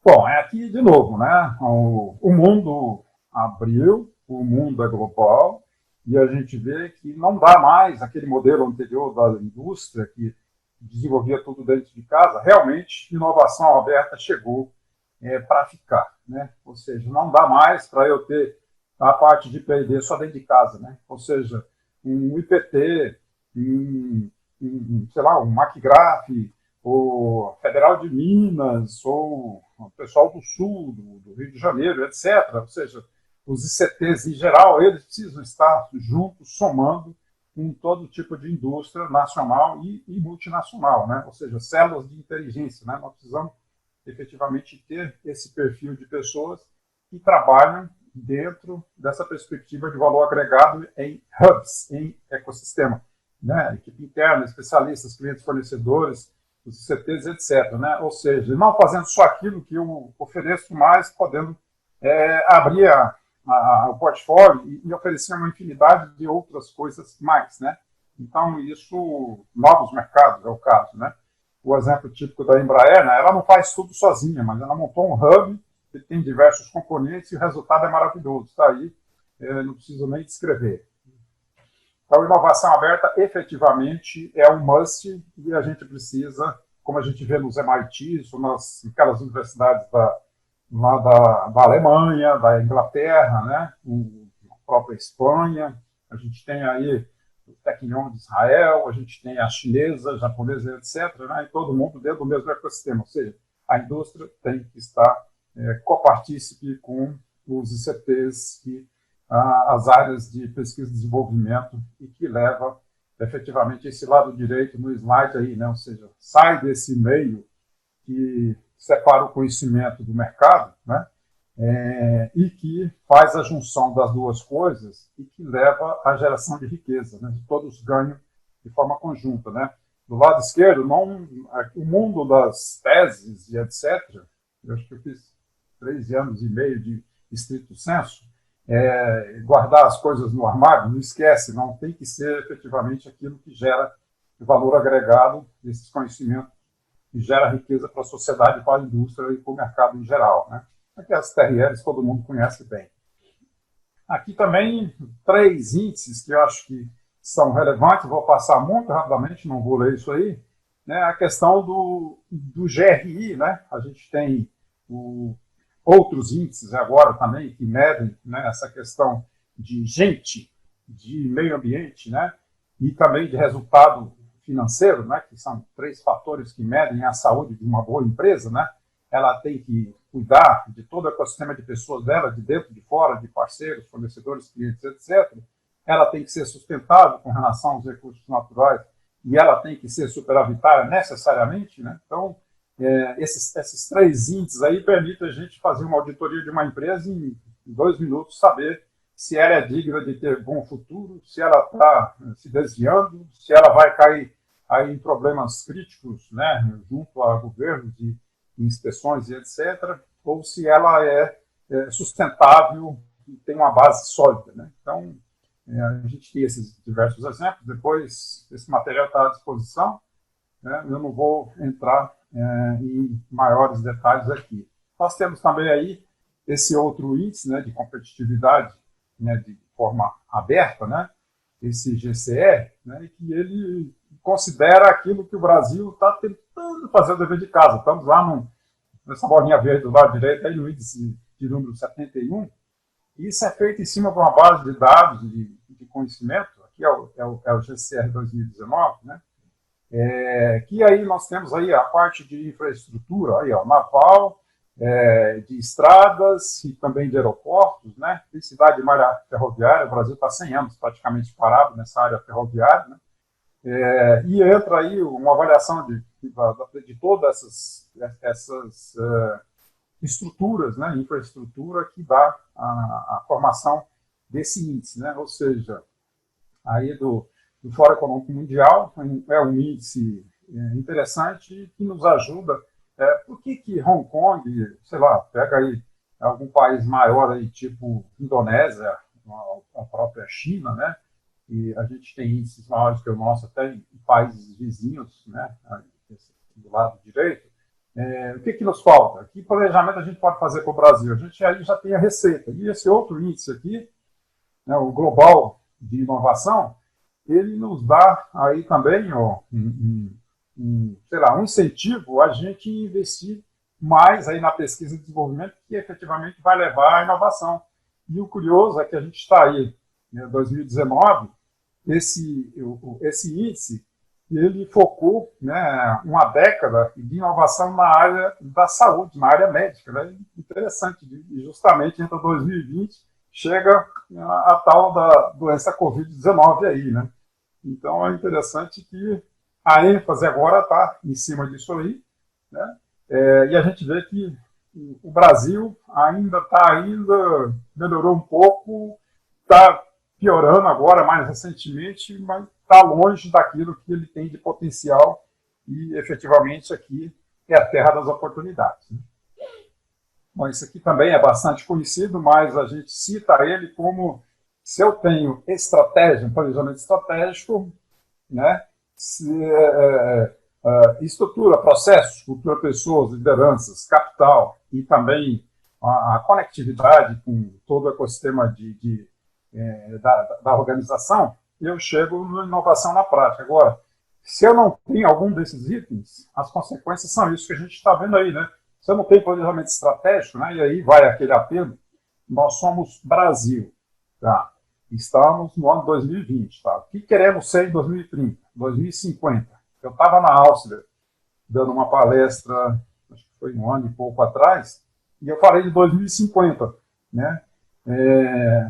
Speaker 2: Bom, é aqui de novo, né? O mundo abriu, o mundo é global, e a gente vê que não dá mais aquele modelo anterior da indústria que desenvolvia tudo dentro de casa. Realmente, inovação aberta chegou para ficar, né? Ou seja, não dá mais para eu ter a parte de P&D só dentro de casa, né? Ou seja, um IPT, sei lá, um Maquigraf, o Federal de Minas, ou o pessoal do Sul, do Rio de Janeiro, etc. Ou seja, os ICTs em geral, eles precisam estar juntos, somando com todo tipo de indústria nacional e multinacional, né? Ou seja, células de inteligência, né? Nós precisamos efetivamente ter esse perfil de pessoas que trabalham dentro dessa perspectiva de valor agregado em hubs, em ecossistema, né? Equipe interna, especialistas, clientes, fornecedores, os CTs, etc., né? Ou seja, não fazendo só aquilo que eu ofereço, mas podendo abrir o portfólio e oferecer uma infinidade de outras coisas mais, né? Então, isso, novos mercados é o caso, né? O exemplo típico da Embraer, né? Ela não faz tudo sozinha, mas ela montou um hub que tem diversos componentes e o resultado é maravilhoso. Está aí, não preciso nem descrever. Então, inovação aberta efetivamente é um must e a gente precisa, como a gente vê nos MITs, ou naquelas universidades lá da Alemanha, da Inglaterra, né? A própria Espanha, a gente tem aí o Technion de Israel, a gente tem a chinesa, a japonesa, etc., né? E todo mundo dentro do mesmo ecossistema, ou seja, a indústria tem que estar copartícipe com os ICTs e as áreas de pesquisa e desenvolvimento e que leva efetivamente esse lado direito no slide aí, né? Ou seja, sai desse meio que separa o conhecimento do mercado, né? E que faz a junção das duas coisas e que leva à geração de riqueza, né? Todos ganham de forma conjunta, né? Do lado esquerdo, o mundo das teses e etc., eu acho que eu fiz 3 anos e meio de estrito senso, guardar as coisas no armário, não esquece, não tem que ser efetivamente aquilo que gera valor agregado desses conhecimentos e gera riqueza para a sociedade, para a indústria e para o mercado em geral, né? Aqui as TRLs todo mundo conhece bem. Aqui também 3 índices que eu acho que são relevantes, vou passar muito rapidamente, não vou ler isso aí, né? A questão do GRI, né? A gente tem outros índices agora também que medem, né, essa questão de gente, de meio ambiente, né? E também de resultado financeiro, né, que são 3 fatores que medem a saúde de uma boa empresa, né? Ela tem que cuidar de todo o ecossistema de pessoas dela, de dentro, de fora, de parceiros, fornecedores, clientes, etc. Ela tem que ser sustentável com relação aos recursos naturais e ela tem que ser superavitária necessariamente, né? Então, esses 3 índices aí permitem a gente fazer uma auditoria de uma empresa em 2 minutos, saber se ela é digna de ter bom futuro, se ela está se desviando, se ela vai cair aí em problemas críticos, né, junto a governos e inspeções e etc., ou se ela é sustentável e tem uma base sólida, né? Então, A gente tem esses diversos exemplos, depois esse material está à disposição, né? Eu não vou entrar em maiores detalhes aqui. Nós temos também aí esse outro índice, né, de competitividade, né, de forma aberta, né, esse GCR, né, que ele considera aquilo que o Brasil está tentando fazer o dever de casa. Estamos lá nessa bolinha verde do lado direito, aí no índice de número 71, e isso é feito em cima de uma base de dados, de conhecimento, aqui é o GCR 2019, né, que aí nós temos aí a parte de infraestrutura, aí, ó, naval, de estradas e também de aeroportos, né? Tem cidade de malha ferroviária, o Brasil está 100 anos praticamente parado nessa área ferroviária, né? E entra aí uma avaliação de todas essas estruturas, né? Infraestrutura que dá a formação desse índice, né? Ou seja, aí do Fórum Econômico Mundial, é um índice interessante que nos ajuda. Por que Hong Kong, sei lá, pega aí algum país maior, aí, tipo Indonésia, a própria China, né? E a gente tem índices maiores que o nosso até em países vizinhos, né? Do lado direito. O que nos falta? Que planejamento a gente pode fazer para o Brasil? A gente aí já tem a receita. E esse outro índice aqui, né, o Global de Inovação, ele nos dá aí também sei lá, um incentivo a gente investir mais aí na pesquisa e desenvolvimento, que efetivamente vai levar à inovação. E o curioso é que a gente está aí, em 2019, esse índice, ele focou, né, uma década de inovação na área da saúde, na área médica, né? Interessante, e justamente entre 2020 chega a tal da doença Covid-19 aí, né? Então é interessante que a ênfase agora está em cima disso aí, né? E a gente vê que o Brasil ainda melhorou um pouco, está piorando agora, mais recentemente, mas está longe daquilo que ele tem de potencial e, efetivamente, aqui é a terra das oportunidades, né? Bom, isso aqui também é bastante conhecido, mas a gente cita ele como, se eu tenho estratégia, um planejamento estratégico, né, estrutura, processos, cultura, pessoas, lideranças, capital e também a conectividade com todo o ecossistema da organização, eu chego na inovação na prática. Agora, se eu não tenho algum desses itens, as consequências são isso que a gente está vendo aí, né? Se eu não tenho planejamento estratégico, né, e aí vai aquele apelo, nós somos Brasil, tá? Estamos no ano 2020, tá? O que queremos ser em 2030, 2050? Eu estava na Áustria dando uma palestra, acho que foi um ano e pouco atrás, e eu falei de 2050, né?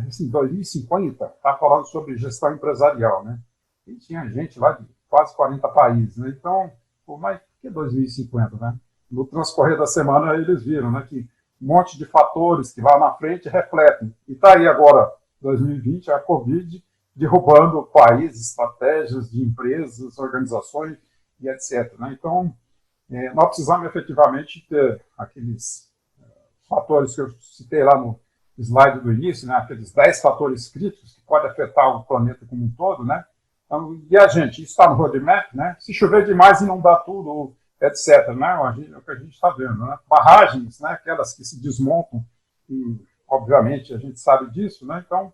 Speaker 2: Assim, 2050, está falando sobre gestão empresarial, né? E tinha gente lá de quase 40 países, né? Então, mas por que 2050, né? No transcorrer da semana eles viram, né, que um monte de fatores que lá na frente refletem. E está aí agora, 2020, a Covid derrubando países, estratégias de empresas, organizações e etc, né? Então, nós precisamos efetivamente ter aqueles fatores que eu citei lá no slide do início, né, aqueles 10 fatores críticos que podem afetar o planeta como um todo, né? Então, e a gente, isso está no roadmap, né? Se chover demais, inundar tudo, etc, né? É o que a gente está vendo, né? Barragens, né? Aquelas que se desmontam, e, obviamente, a gente sabe disso, né? Então,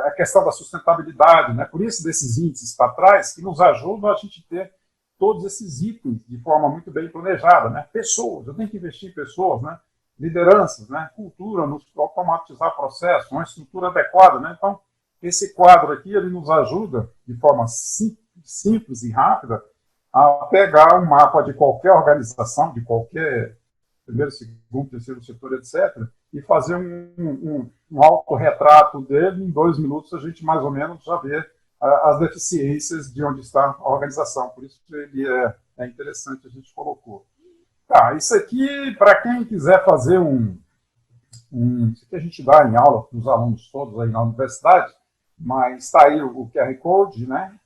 Speaker 2: a questão da sustentabilidade, né? Por isso, desses índices para trás, que nos ajudam a gente ter todos esses itens de forma muito bem planejada, né? Pessoas, eu tenho que investir em pessoas, né? Lideranças, né? Cultura, automatizar processos, uma estrutura adequada, né? Então, esse quadro aqui, ele nos ajuda, de forma simples e rápida, a pegar um mapa de qualquer organização, de qualquer primeiro, segundo, terceiro setor, etc., e fazer um autorretrato dele. Em 2 minutos, a gente mais ou menos já vê as deficiências de onde está a organização. Por isso que ele é interessante, a gente colocou. Tá, isso aqui, para quem quiser fazer isso que a gente dá em aula para os alunos todos aí na universidade, mas está aí o QR Code, né?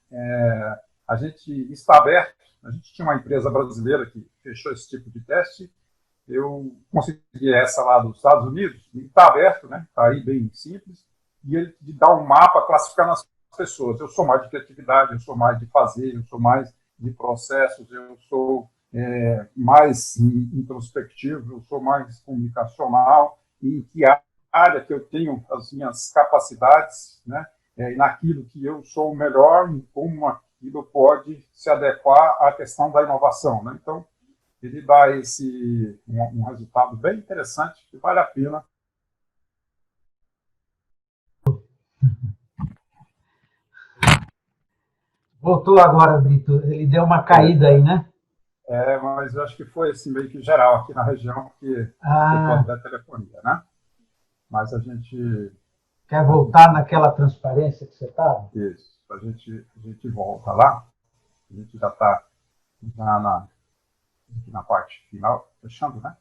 Speaker 2: A gente está aberto, a gente tinha uma empresa brasileira que fechou esse tipo de teste, eu consegui essa lá dos Estados Unidos, e está aberto, né? Está aí bem simples, e ele te dá um mapa classificando as pessoas. Eu sou mais de criatividade, eu sou mais de fazer, eu sou mais de processos, eu sou mais introspectivo, eu sou mais comunicacional, e em que área que eu tenho as minhas capacidades, né, e naquilo que eu sou melhor, e como aquilo pode se adequar à questão da inovação. Né? Então, ele dá um resultado bem interessante, que vale a pena.
Speaker 1: Voltou agora, Brito. Ele deu uma caída aí, né?
Speaker 2: Mas eu acho que foi assim, meio que geral aqui na região, que por conta da telefonia, né? Mas a gente...
Speaker 1: Quer voltar naquela transparência que você estava?
Speaker 2: Isso, a gente volta lá. A gente já está na parte final, fechando, né?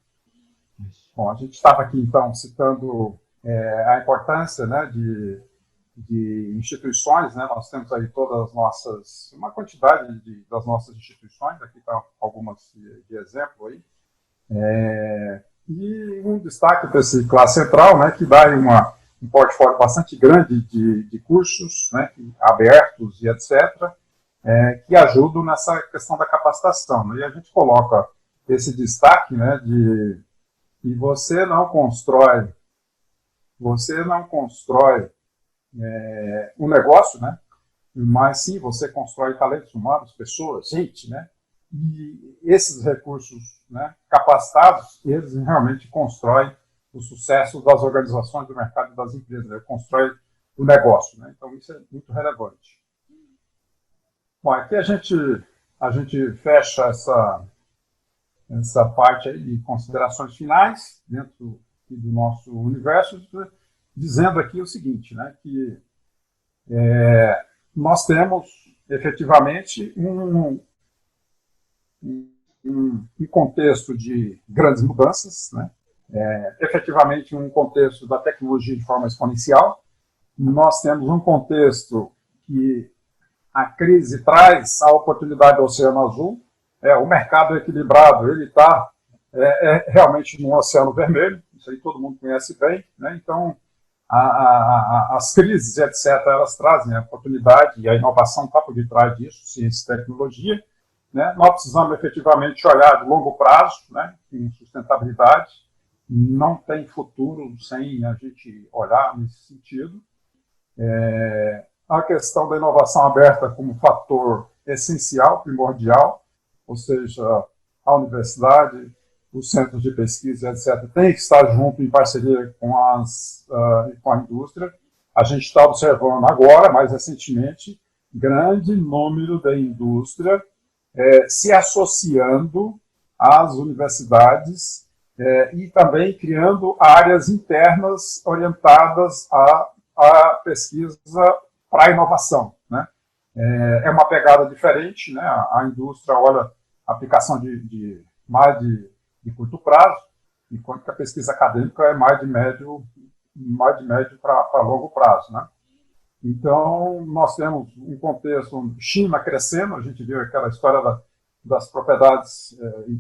Speaker 2: Isso. Bom, a gente estava aqui, então, citando a importância, né, de instituições, né? Nós temos aí uma quantidade das nossas instituições, aqui estão algumas de exemplo aí, e um destaque para esse classe central, né, que dá um portfólio bastante grande de cursos, né, abertos e etc., que ajudam nessa questão da capacitação. Né? E a gente coloca esse destaque, né, de você não constrói um negócio, né? Mas sim, você constrói talentos humanos, pessoas, gente, né? E esses recursos, né, capacitados, eles realmente constroem o sucesso das organizações do mercado e das empresas, né? Constrói o negócio, né? Então isso é muito relevante. Bom, aqui a gente fecha essa parte aí de considerações finais dentro do nosso universo, dizendo aqui o seguinte, né, que nós temos efetivamente um contexto de grandes mudanças, né, efetivamente um contexto da tecnologia de forma exponencial. Nós temos um contexto que a crise traz a oportunidade do Oceano Azul. O mercado equilibrado, ele está realmente no Oceano Vermelho, isso aí todo mundo conhece bem, né? Então, as crises, etc., elas trazem a oportunidade, e a inovação está por detrás disso, ciência e tecnologia, né? Nós precisamos efetivamente olhar de longo prazo, né, com sustentabilidade, não tem futuro sem a gente olhar nesse sentido. A questão da inovação aberta como fator essencial, primordial, ou seja, a universidade, os centros de pesquisa, etc., tem que estar junto em parceria com a indústria. A gente está observando agora, mais recentemente, grande número da indústria se associando às universidades e também criando áreas internas orientadas à pesquisa para a inovação, né? É uma pegada diferente, né? A indústria olha a aplicação mais de curto prazo, enquanto que a pesquisa acadêmica é mais de médio para longo prazo, né? Então, nós temos um contexto, China crescendo, a gente viu aquela história das propriedades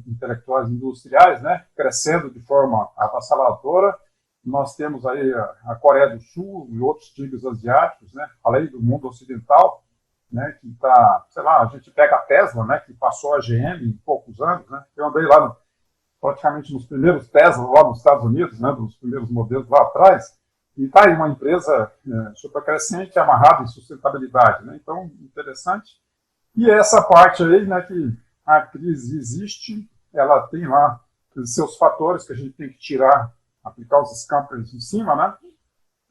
Speaker 2: intelectuais industriais, né? Crescendo de forma avassaladora. Nós temos aí a Coreia do Sul e outros tigres asiáticos, né, além do mundo ocidental, né, que está, sei lá, a gente pega a Tesla, né, que passou a GM em poucos anos, né, eu andei lá praticamente nos primeiros Tesla lá nos Estados Unidos, né, dos primeiros modelos lá atrás, e está aí uma empresa super crescente, amarrada em sustentabilidade, né, então, interessante. E essa parte aí, né, que a crise existe, ela tem lá seus fatores que a gente tem que tirar, aplicar os scampers em cima, né?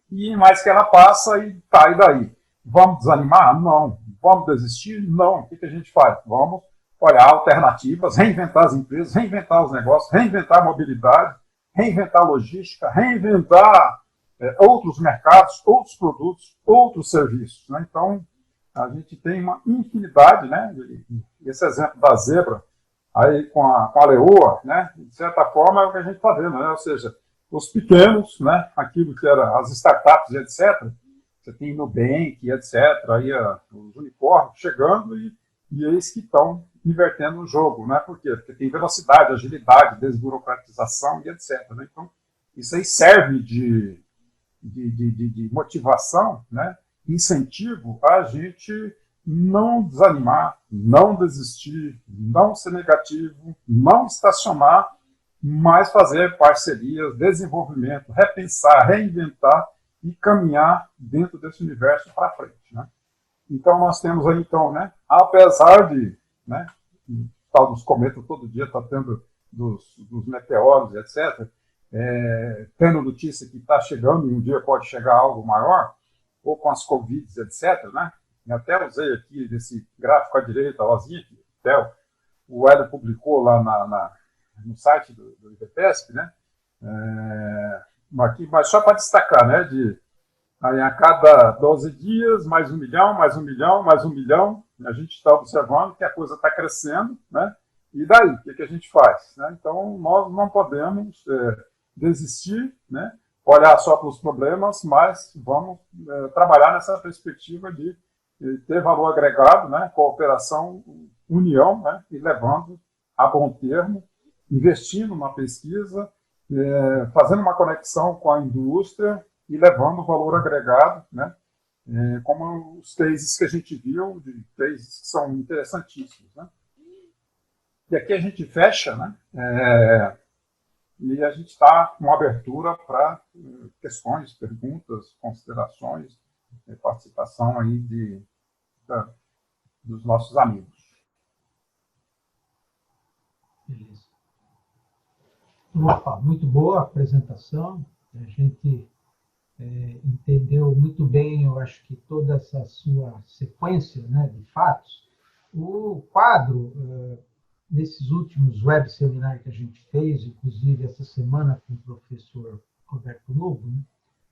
Speaker 2: E mais que ela passa e tá, e daí? Vamos desanimar? Não. Vamos desistir? Não. O que a gente faz? Vamos olhar alternativas, reinventar as empresas, reinventar os negócios, reinventar a mobilidade, reinventar a logística, reinventar outros mercados, outros produtos, outros serviços, né? Então, a gente tem uma infinidade, né? Esse exemplo da zebra, aí com a leoa, né? De certa forma é o que a gente está vendo, né? Ou seja, os pequenos, né? Aquilo que era as startups, etc. Você tem Nubank, etc. Aí os unicórnios chegando e eles que estão invertendo o jogo, né? Por quê? Porque tem velocidade, agilidade, desburocratização e etc. Né? Então, isso aí serve de de motivação, né, incentivo a gente não desanimar, não desistir, não ser negativo, não estacionar, mas fazer parcerias, desenvolvimento, repensar, reinventar e caminhar dentro desse universo para frente, né? Então, nós temos aí, então, né, apesar de, né, tal dos cometas todo dia está tendo dos meteoros, etc., tendo notícia que está chegando e um dia pode chegar algo maior, ou com as Covids, etc., né? Eu até usei aqui desse gráfico à direita, Ozinha, que até o Hélio publicou lá no site do IPPESP, né? Aqui, mas só para destacar, né? Aí a cada 12 dias, mais 1 milhão, mais 1 milhão, mais 1 milhão, a gente está observando que a coisa está crescendo, né? E daí, o que a gente faz? Né? Então, nós não podemos desistir, né? Olhar só para os problemas, mas vamos trabalhar nessa perspectiva de ter valor agregado, né? Cooperação, união, né? E levando a bom termo, investindo na pesquisa, fazendo uma conexão com a indústria e levando valor agregado, né? Como os cases que a gente viu, de cases que são interessantíssimos, né? E aqui a gente fecha, né? E a gente está com abertura para questões, perguntas, considerações, participação aí dos nossos amigos.
Speaker 1: Beleza. Opa, muito boa a apresentação. A gente entendeu muito bem, eu acho que toda essa sua sequência, né, de fatos. O quadro, nesses últimos web seminários que a gente fez, inclusive essa semana com o professor Roberto Lobo, né,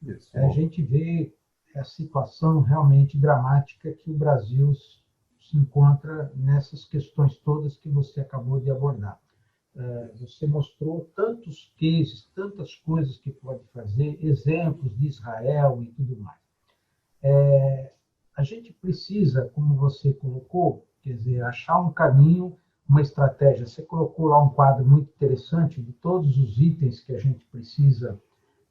Speaker 2: Isso.
Speaker 1: A gente vê a situação realmente dramática que o Brasil se encontra nessas questões todas que você acabou de abordar. Você mostrou tantos cases, tantas coisas que pode fazer, exemplos de Israel e tudo mais. A gente precisa, como você colocou, quer dizer, achar um caminho, uma estratégia. Você colocou lá um quadro muito interessante de todos os itens que a gente precisa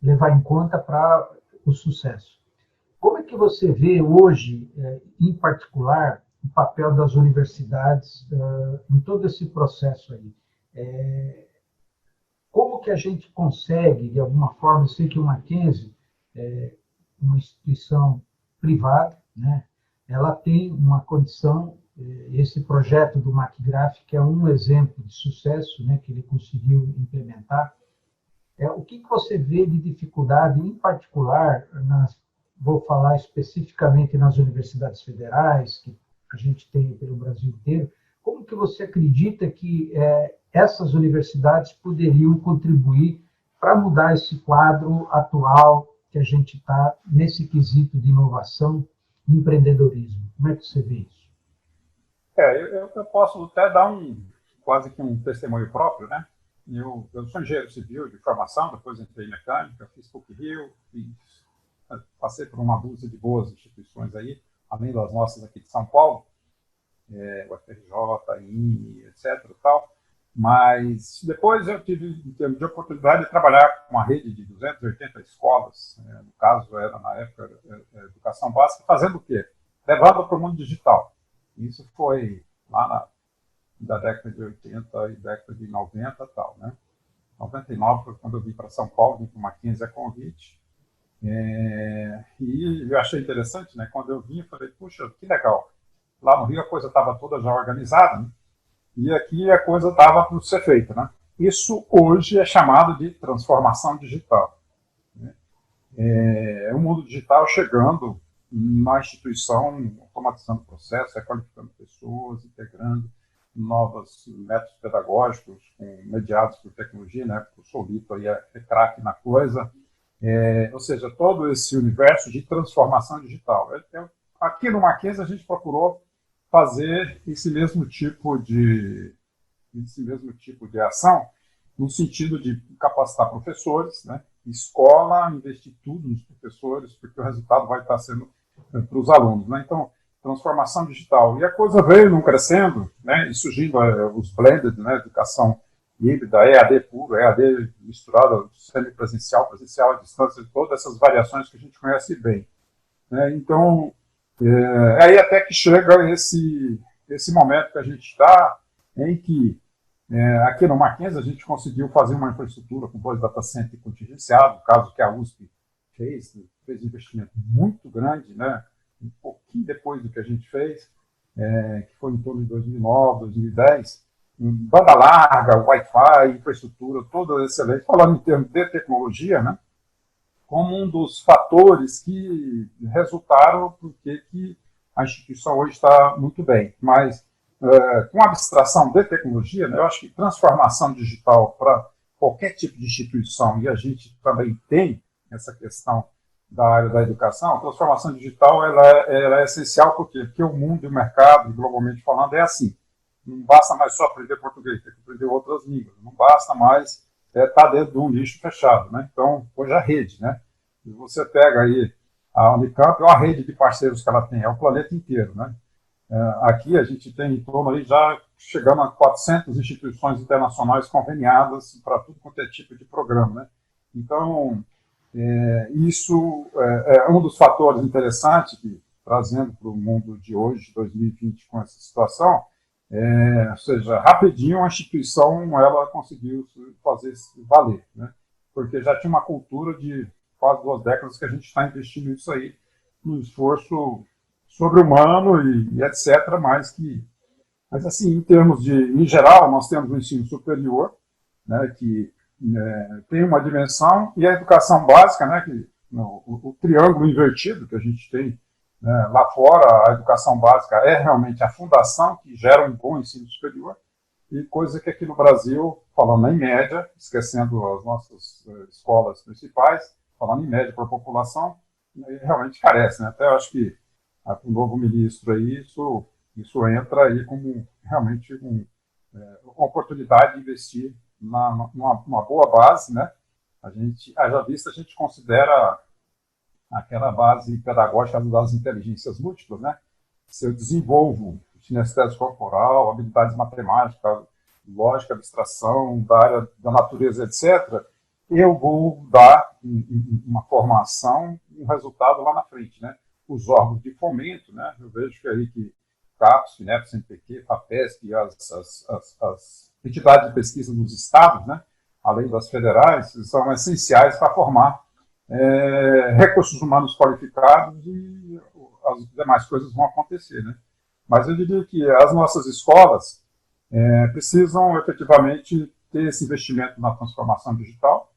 Speaker 1: levar em conta para o sucesso. Como é que você vê hoje, em particular, o papel das universidades em todo esse processo aí? Como que a gente consegue, de alguma forma, eu sei que o Mackenzie é uma instituição privada, né? Ela tem uma condição, esse projeto do MacGraph, que é um exemplo de sucesso, né, que ele conseguiu implementar. O que você vê de dificuldade, em particular, vou falar especificamente nas universidades federais, que a gente tem pelo Brasil inteiro, como que você acredita que essas universidades poderiam contribuir para mudar esse quadro atual que a gente está nesse quesito de inovação e empreendedorismo? Como é que você vê isso?
Speaker 2: Eu posso até dar quase que um testemunho próprio, né? Eu sou engenheiro civil de formação, depois entrei em mecânica, fiz PUC-Rio, passei por uma dúzia de boas instituições aí, além das nossas aqui de São Paulo, o FRJ, INE, etc. Tal. Mas depois eu tive a oportunidade de trabalhar com uma rede de 280 escolas, no caso era na época educação básica, fazendo o quê? Levando para o mundo digital. Isso foi lá da década de 80 e década de 90 e tal, né? 99 foi quando eu vim para São Paulo, vim para o Mackenzie a convite. E eu achei interessante, né? Quando eu vim, eu falei, puxa, que legal. Lá no Rio a coisa estava toda já organizada, né? E aqui a coisa estava para ser feita, né? Isso hoje é chamado de transformação digital, né? O mundo digital chegando na instituição, automatizando processos, qualificando pessoas, integrando novos métodos pedagógicos mediados por tecnologia, né? O Solito aí é craque na coisa. Ou seja, todo esse universo de transformação digital. Aqui no Mackenzie a gente procurou fazer esse mesmo tipo de ação, no sentido de capacitar professores, né? Escola, investir tudo nos professores, porque o resultado vai estar sendo para os alunos, né? Então, transformação digital. E a coisa veio não crescendo, né? E surgindo os blended, né? Educação híbrida, EAD puro, EAD misturado, semipresencial, presencial à distância, todas essas variações que a gente conhece bem. Né? Então, aí até que chega esse momento que a gente está, em que aqui no Mackenzie a gente conseguiu fazer uma infraestrutura com 2 data centers contingenciados, caso que a USP fez um investimento muito grande, né? Um pouquinho depois do que a gente fez, que foi em torno de 2009, 2010, banda larga, Wi-Fi, infraestrutura, toda excelente, falando em termos de tecnologia, né? Como um dos fatores que resultaram porque que a instituição hoje está muito bem. Mas, com abstração de tecnologia, né, eu acho que transformação digital para qualquer tipo de instituição, e a gente também tem essa questão da área da educação, a transformação digital ela é essencial porque o mundo e o mercado, globalmente falando, é assim. Não basta mais só aprender português, tem que aprender outras línguas. Não basta mais estar dentro de um nicho fechado. Né? Então, hoje a rede, né? Se você pega aí a Unicamp, é a rede de parceiros que ela tem, é o planeta inteiro. Né? Aqui a gente tem em torno aí já chegando a 400 instituições internacionais conveniadas para tudo quanto é tipo de programa. Né? Então, isso é um dos fatores interessantes que, trazendo para o mundo de hoje, 2020, com essa situação, ou seja, rapidinho a instituição ela conseguiu fazer valer, né? Porque já tinha uma cultura de quase 2 décadas que a gente está investindo nisso aí, no esforço sobre-humano e etc., mas assim, em geral, nós temos o ensino superior, né, que tem uma dimensão, e a educação básica, né, o triângulo invertido que a gente tem, né, lá fora, a educação básica é realmente a fundação que gera um bom ensino superior, e coisa que aqui no Brasil, falando em média, esquecendo as nossas escolas principais, falando em média para a população, realmente carece. Né? Até eu acho que para o novo ministro aí, isso entra aí como realmente uma oportunidade de investir numa boa base, né? Haja vista, a gente considera aquela base pedagógica das inteligências múltiplas, né? Se eu desenvolvo sinestesia corporal, habilidades matemáticas, lógica, abstração, da área da natureza, etc., eu vou dar uma formação, um resultado lá na frente, né? Os órgãos de fomento, né? Eu vejo que aí que CAPES, FINEP, CNPq, FAPESP, as entidades de pesquisa dos estados, né? Além das federais, são essenciais para formar recursos humanos qualificados e as demais coisas vão acontecer, né? Mas eu diria que as nossas escolas precisam efetivamente ter esse investimento na transformação digital,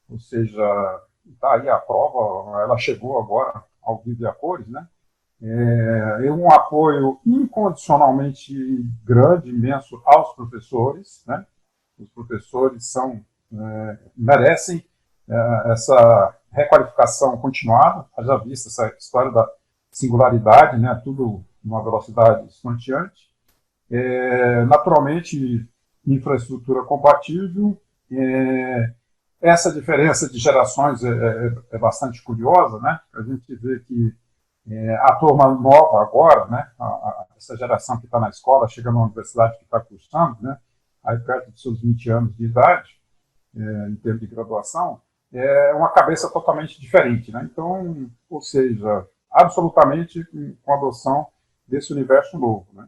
Speaker 2: ou seja, está aí a prova, ela chegou agora ao vivo e a cores, né? Um apoio incondicionalmente grande, imenso aos professores, né? Os professores merecem essa requalificação continuada, já vista essa história da singularidade, né? Tudo numa velocidade estonteante. Naturalmente, infraestrutura compatível. Essa diferença de gerações é bastante curiosa, né? A gente vê que a turma nova agora, né? Essa geração que está na escola, chega na universidade que está cursando, né? Aí perto dos seus 20 anos de idade, em termos de graduação, é uma cabeça totalmente diferente, né? Então, ou seja, absolutamente com a adoção desse universo novo, né?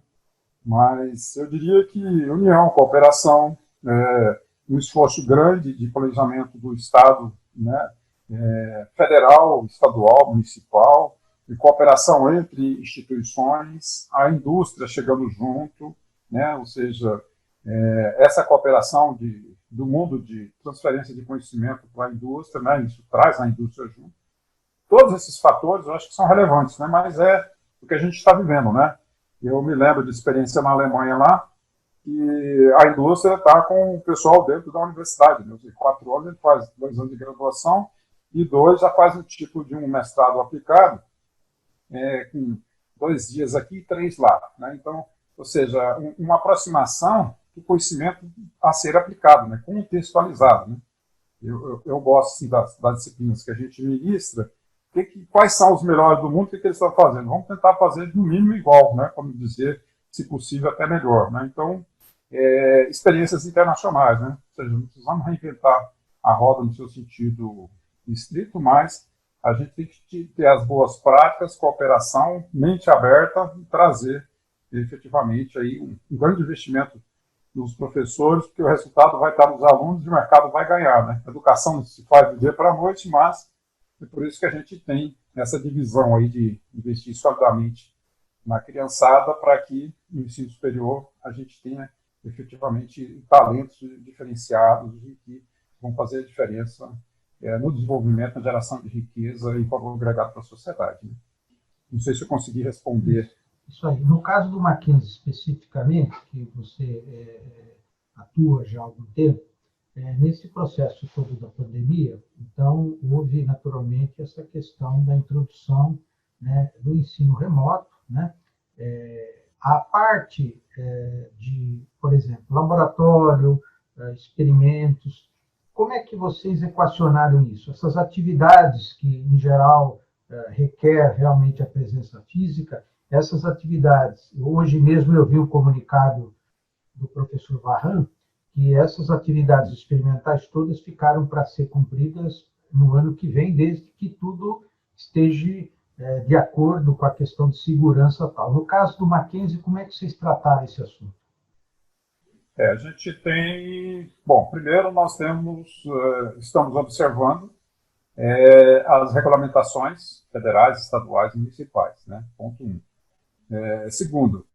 Speaker 2: Mas eu diria que união, cooperação, um esforço grande de planejamento do Estado, né? Federal, estadual, municipal, e cooperação entre instituições, a indústria chegando junto, né? Ou seja, essa cooperação do mundo de transferência de conhecimento para a indústria, né? Isso traz a indústria junto. Todos esses fatores eu acho que são relevantes, né? Mas é o que a gente está vivendo, né? Eu me lembro de experiência na Alemanha lá, que a indústria está com o pessoal dentro da universidade. Né? 4 anos ele faz 2 anos de graduação e 2 já faz um tipo de um mestrado aplicado, com 2 dias aqui e 3 lá. Né? Então, ou seja, uma aproximação do conhecimento a ser aplicado, né? Contextualizado. Né? Eu gosto assim, das disciplinas que a gente ministra, quais são os melhores do mundo, o que eles estão fazendo? Vamos tentar fazer no mínimo igual, né? Como dizer, se possível, até melhor. Né? Então, experiências internacionais, né? Ou seja, não precisamos reinventar a roda no seu sentido estrito, mas a gente tem que ter as boas práticas, cooperação, mente aberta e trazer efetivamente aí um grande investimento nos professores, porque o resultado vai estar nos alunos e o mercado vai ganhar, né? A educação não se faz do dia para a noite, mas é por isso que a gente tem essa divisão aí de investir solidamente na criançada para que no ensino superior a gente tenha efetivamente talentos diferenciados e que vão fazer a diferença no desenvolvimento, na geração de riqueza e valor agregado para a sociedade. Né? Não sei se eu consegui responder.
Speaker 1: Isso aí. No caso do Mackenzie, especificamente, que você atua já há algum tempo, nesse processo todo da pandemia, então, houve naturalmente essa questão da introdução, né, do ensino remoto, né? A parte de, por exemplo, laboratório, experimentos, como é que vocês equacionaram isso? Essas atividades que, em geral, requer realmente a presença física, essas atividades, hoje mesmo eu vi o comunicado do professor Varran, que essas atividades experimentais todas ficaram para ser cumpridas no ano que vem, desde que tudo esteja de acordo com a questão de segurança tal. No caso do Mackenzie, como é que vocês trataram esse assunto?
Speaker 2: A gente tem... Bom, primeiro nós estamos observando as regulamentações federais, estaduais e municipais, né? Ponto 1. Segundo,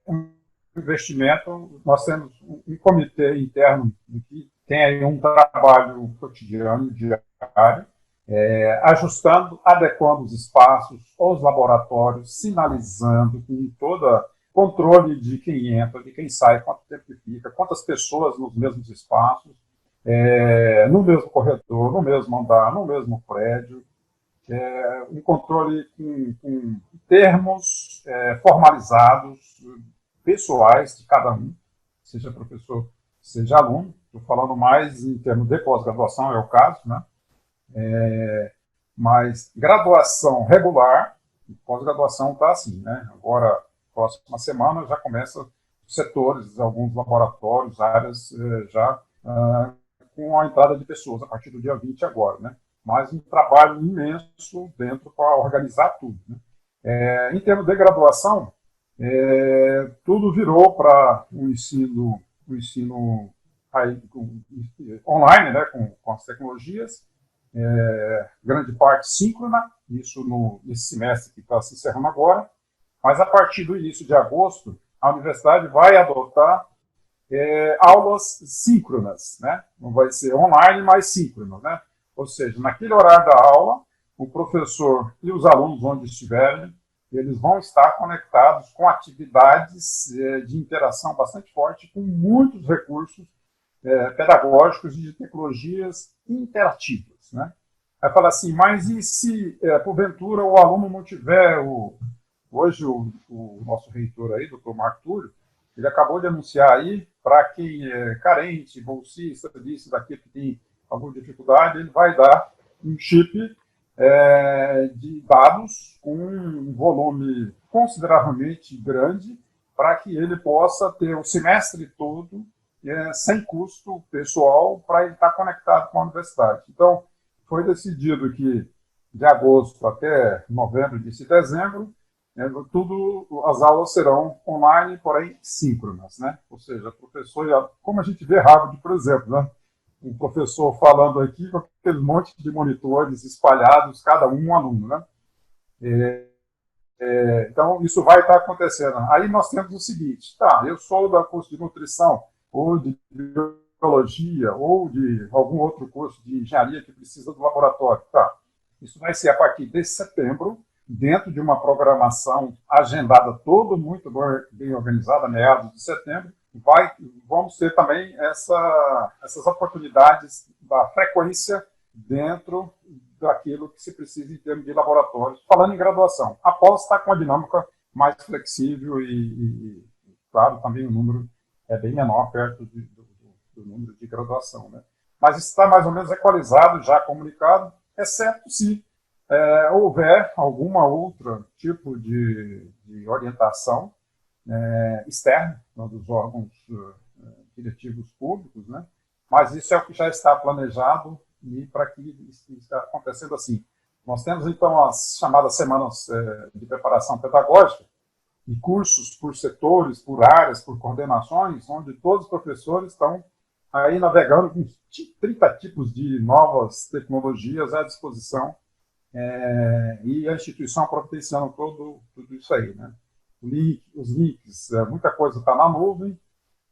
Speaker 2: um investimento, nós temos um comitê interno que tem aí um trabalho cotidiano, diário, ajustando, adequando os espaços, os laboratórios, sinalizando com todo controle de quem entra, de quem sai, quanto tempo que fica, quantas pessoas nos mesmos espaços, no mesmo corredor, no mesmo andar, no mesmo prédio, um controle com termos formalizados, pessoais de cada um, seja professor, seja aluno. Estou falando mais em termos de pós-graduação, é o caso, né? Mas graduação regular, pós-graduação está assim, né? Agora, próxima semana, já começa setores, alguns laboratórios, áreas já com a entrada de pessoas a partir do dia 20 agora, né? Mas um trabalho imenso dentro para organizar tudo. Né? Em termos de graduação, tudo virou para o ensino aí, online, né, com as tecnologias, grande parte síncrona, isso nesse semestre que está se encerrando agora, mas a partir do início de agosto, a universidade vai adotar aulas síncronas, né? Não vai ser online, mas síncrono, né? Ou seja, naquele horário da aula, o professor e os alunos, onde estiverem, eles vão estar conectados com atividades de interação bastante forte, com muitos recursos pedagógicos e de tecnologias interativas, né? Aí fala assim, mas e se, porventura, o aluno não tiver Hoje, o nosso reitor aí, doutor Marco Túlio, ele acabou de anunciar aí, para quem é carente, bolsista, disso, daquilo que tem alguma dificuldade, ele vai dar um chip de dados com um volume consideravelmente grande para que ele possa ter o semestre todo sem custo pessoal para ele estar conectado com a universidade. Então, foi decidido que de agosto até novembro, início de dezembro, as aulas serão online, porém síncronas, né? Ou seja, professor, como a gente vê Harvard, por exemplo, né? Um professor falando aqui com aquele monte de monitores espalhados, cada um aluno, né? Então, isso vai estar acontecendo. Aí nós temos o seguinte, tá, eu sou da curso de nutrição, ou de biologia, ou de algum outro curso de engenharia que precisa do laboratório, tá? Isso vai ser a partir de setembro, dentro de uma programação agendada toda muito bem organizada, meados de setembro, vamos ter também essas oportunidades da frequência dentro daquilo que se precisa em termos de laboratórios, falando em graduação. Após estar com a dinâmica mais flexível e claro, também o número é bem menor perto do número de graduação. Né? Mas está mais ou menos equalizado, já comunicado, exceto se houver alguma outra tipo de orientação externa, dos órgãos diretivos públicos, né? Mas isso é o que já está planejado e para que isso está acontecendo assim. Nós temos, então, as chamadas semanas de preparação pedagógica e cursos por setores, por áreas, por coordenações, onde todos os professores estão aí navegando com 30 tipos de novas tecnologias à disposição e a instituição providenciando tudo isso aí, né? Os links, muita coisa está na nuvem,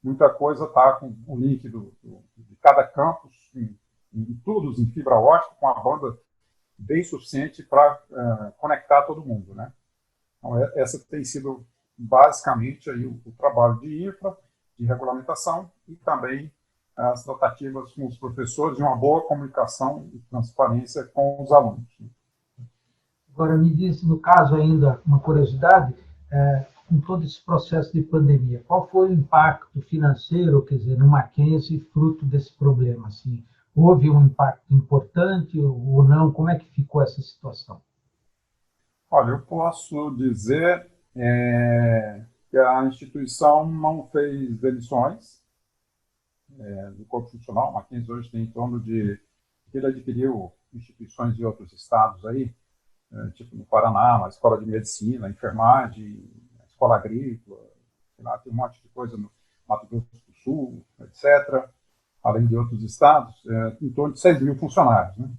Speaker 2: muita coisa está com o link de cada campus, em todos em fibra ótica, com a banda bem suficiente para conectar todo mundo, né? Então, essa tem sido basicamente aí o trabalho de infra, de regulamentação e também as tratativas com os professores e uma boa comunicação e transparência com os alunos.
Speaker 1: Agora, me diz, no caso ainda, uma curiosidade, com todo esse processo de pandemia, qual foi o impacto financeiro, quer dizer, no Mackenzie, fruto desse problema? Assim, houve um impacto importante ou não? Como é que ficou essa situação?
Speaker 2: Olha, eu posso dizer que a instituição não fez demissões do corpo funcional. O Mackenzie hoje tem em torno de... Ele adquiriu instituições de outros estados aí, tipo no Paraná, a escola de medicina, a enfermagem, a escola agrícola, sei lá, tem um monte de coisa no Mato Grosso do Sul, etc., além de outros estados, em torno de 6 mil funcionários, né?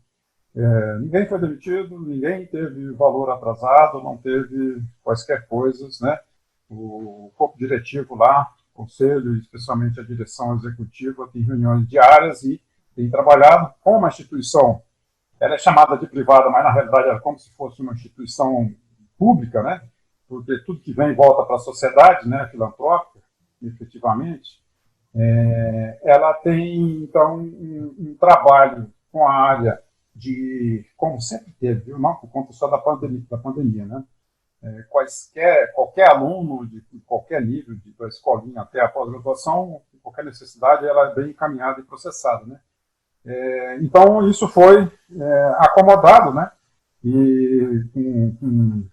Speaker 2: Ninguém foi demitido, ninguém teve valor atrasado, não teve quaisquer coisas, né? O corpo diretivo lá, o conselho, especialmente a direção executiva, tem reuniões diárias e tem trabalhado com uma instituição. Ela é chamada de privada, mas na realidade é como se fosse uma instituição pública, né? Porque tudo que vem volta para a sociedade, né? Filantrópica, efetivamente. Ela tem, então, um trabalho com a área de, como sempre teve, viu? Não por conta só da pandemia, né? Qualquer aluno de qualquer nível, da escolinha até a pós-graduação, qualquer necessidade, ela é bem encaminhada e processada, né? Então, isso foi acomodado, né? E com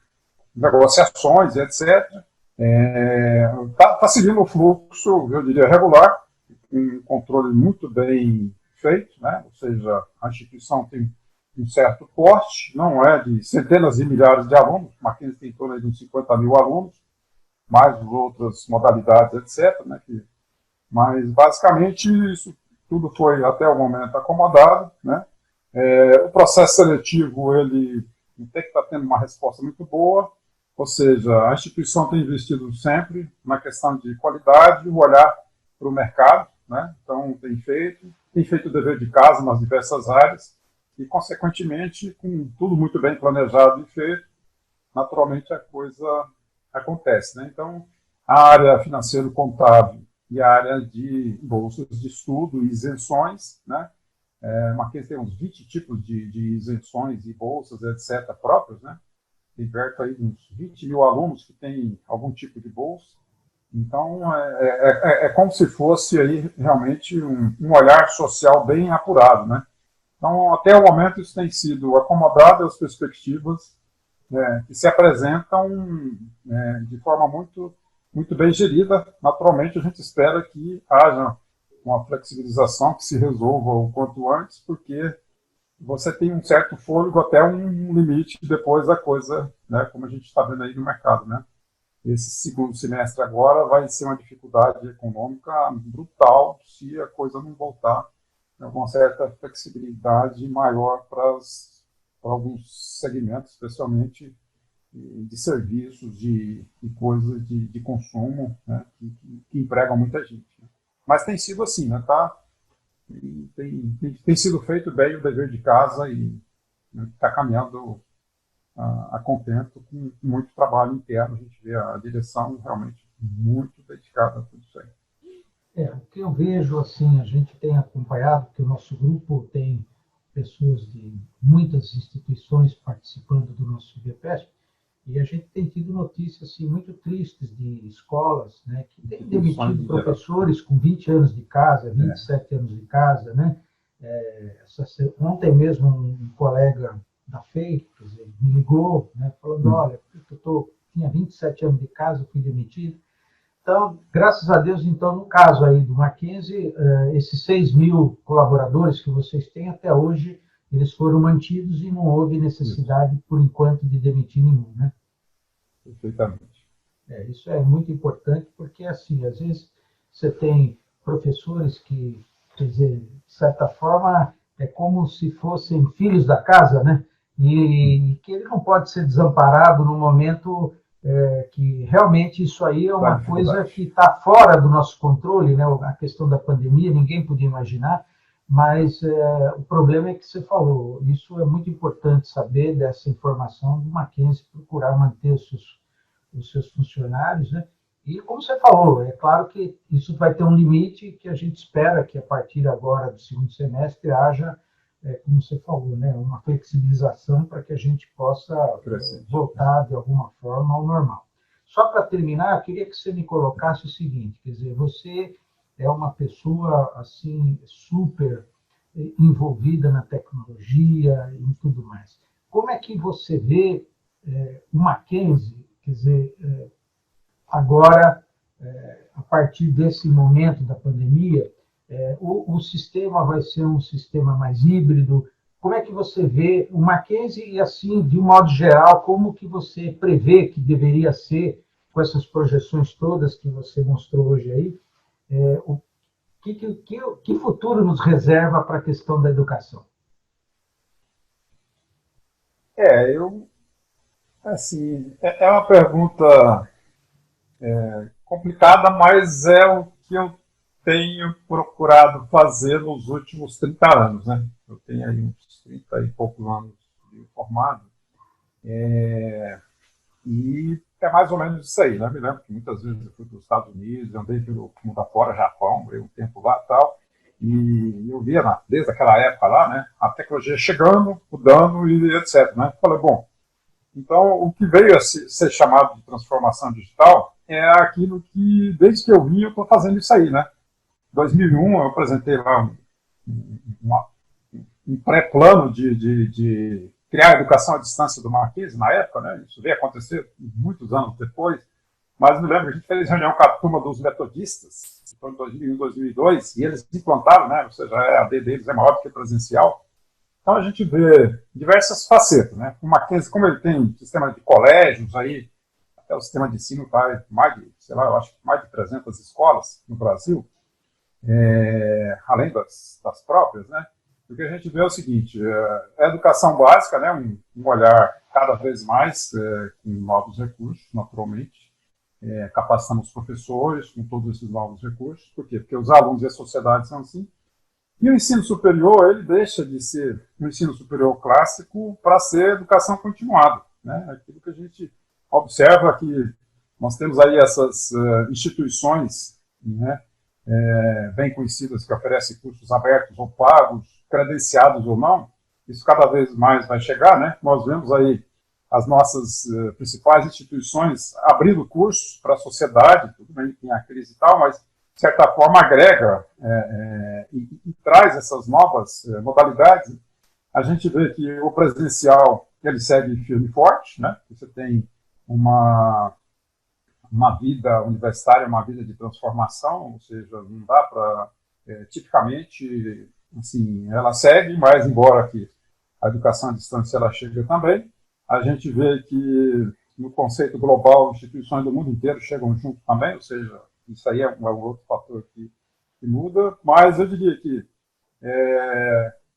Speaker 2: negociações, etc. Tá seguindo o fluxo, eu diria, regular, um controle muito bem feito, né? Ou seja, a instituição tem um certo porte, não é de centenas de milhares de alunos, Mackenzie tem em torno de uns 50 mil alunos, mais outras modalidades, etc., né? Mas, basicamente, isso tudo foi, até o momento, acomodado, né? O processo seletivo, ele tem que estar tendo uma resposta muito boa, ou seja, a instituição tem investido sempre na questão de qualidade, o olhar para o mercado, né? Então, tem feito o dever de casa nas diversas áreas, e, consequentemente, com tudo muito bem planejado e feito, naturalmente a coisa acontece, né? Então, a área financeiro-contábil e a área de bolsas de estudo e isenções, né? Mackenzie tem uns 20 tipos de isenções e bolsas, etc., próprios, né? Tem perto aí uns 20 mil alunos que têm algum tipo de bolsa. Então, é como se fosse aí realmente um olhar social bem apurado, né? Então, até o momento, isso tem sido acomodado às perspectivas que se apresentam de forma muito bem gerida. Naturalmente, a gente espera que haja uma flexibilização que se resolva o quanto antes, porque você tem um certo fôlego até um limite, depois da coisa, né, como a gente está vendo aí no mercado, né? Esse segundo semestre agora vai ser uma dificuldade econômica brutal se a coisa não voltar a uma certa flexibilidade maior para alguns segmentos, especialmente de serviços, de coisas de consumo, né, que empregam muita gente, né? Mas tem sido assim, né? Tem sido feito bem o dever de casa e está caminhando a contento, com muito trabalho interno. A gente vê a direção realmente muito dedicada a tudo isso aí.
Speaker 1: O que eu vejo, assim, a gente tem acompanhado, que o nosso grupo tem pessoas de muitas instituições participando do nosso VPESP, e a gente tem tido notícias assim, muito tristes de escolas, né, que têm demitido professores com 20 anos de casa, 27 anos de casa, né? Ontem mesmo um colega da FEI, quer dizer, me ligou, né, falando, olha, tinha 27 anos de casa, fui demitido. Então, graças a Deus, então, no caso aí do Mackenzie, esses 6.000 colaboradores que vocês têm até hoje, eles foram mantidos e não houve necessidade, por enquanto, de demitir nenhum, né?
Speaker 2: Perfeitamente.
Speaker 1: Isso é muito importante, porque, assim, às vezes você tem professores que, quer dizer, de certa forma, é como se fossem filhos da casa, né? E que ele não pode ser desamparado no momento que realmente isso aí é uma coisa que está fora do nosso controle, né? A questão da pandemia, ninguém podia imaginar, mas o problema é que você falou, isso é muito importante saber dessa informação do Mackenzie, procurar manter os seus funcionários, né? E como você falou, é claro que isso vai ter um limite que a gente espera que a partir agora do segundo semestre haja, como você falou, né, uma flexibilização para que a gente possa voltar de alguma forma ao normal. Só para terminar, eu queria que você me colocasse o seguinte, quer dizer, você é uma pessoa assim super envolvida na tecnologia e tudo mais. Como é que você vê o Mackenzie, quer dizer, agora, a partir desse momento da pandemia, o sistema vai ser um sistema mais híbrido? Como é que você vê o Mackenzie e, assim, de um modo geral, como que você prevê que deveria ser, com essas projeções todas que você mostrou hoje aí, que futuro nos reserva para a questão da educação?
Speaker 2: Assim, é uma pergunta complicada, mas é o que eu tenho procurado fazer nos últimos 30 anos, né? Eu tenho aí uns 30 e poucos anos de formado, e é mais ou menos isso aí, né? Me lembro que muitas vezes eu fui para os Estados Unidos, andei pelo mundo afora, Japão, morei um tempo lá e tal, e eu via, desde aquela época lá, né, a tecnologia chegando, mudando e etc, né? Falei, bom, então o que veio a ser chamado de transformação digital é aquilo que, desde que eu vim, eu estou fazendo isso aí, né? Em 2001, eu apresentei lá um pré-plano de criar a educação à distância do Mackenzie, na época, né? Isso veio acontecer muitos anos depois, mas me lembro que a gente fez reunião com a turma dos metodistas, em 2001, 2002, e eles implantaram, né? Ou seja, a EAD deles é maior do que presencial. Então a gente vê diversas facetas, né? O Mackenzie, como ele tem sistema de colégios aí, até o sistema de ensino faz mais de, sei lá, eu acho que mais de 300 escolas no Brasil, além das próprias, né? O que a gente vê é o seguinte, a educação básica, né, um olhar cada vez mais com novos recursos, naturalmente, capacitando os professores com todos esses novos recursos. Por quê? Porque os alunos e a sociedade são assim. E o ensino superior, ele deixa de ser um ensino superior clássico para ser educação continuada, né? Aquilo que a gente observa que nós temos aí essas instituições, né, bem conhecidas, que oferecem cursos abertos ou pagos, credenciados ou não, isso cada vez mais vai chegar, né? Nós vemos aí as nossas principais instituições abrindo cursos para a sociedade, tudo bem que tem a crise e tal, mas, de certa forma, agrega e traz essas novas modalidades. A gente vê que o presencial, ele segue firme e forte, né? Você tem uma vida universitária, uma vida de transformação, ou seja, não dá para, tipicamente, assim, ela segue, mas embora que a educação à distância ela chega também, a gente vê que no conceito global, instituições do mundo inteiro chegam junto também, ou seja, isso aí é um outro fator que muda, mas eu diria que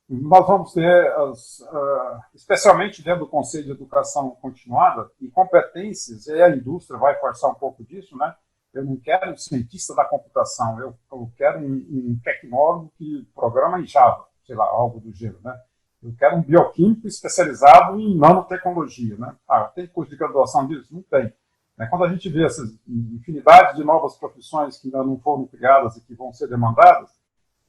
Speaker 2: nós vamos ter, especialmente dentro do conceito de educação continuada, e competências, e a indústria vai forçar um pouco disso, né? Eu não quero um cientista da computação, eu quero um tecnólogo que programa em Java, sei lá, algo do gênero, né? Eu quero um bioquímico especializado em nanotecnologia, né? Tem curso de graduação disso? Não tem. Quando a gente vê essas infinidade de novas profissões que ainda não foram criadas e que vão ser demandadas,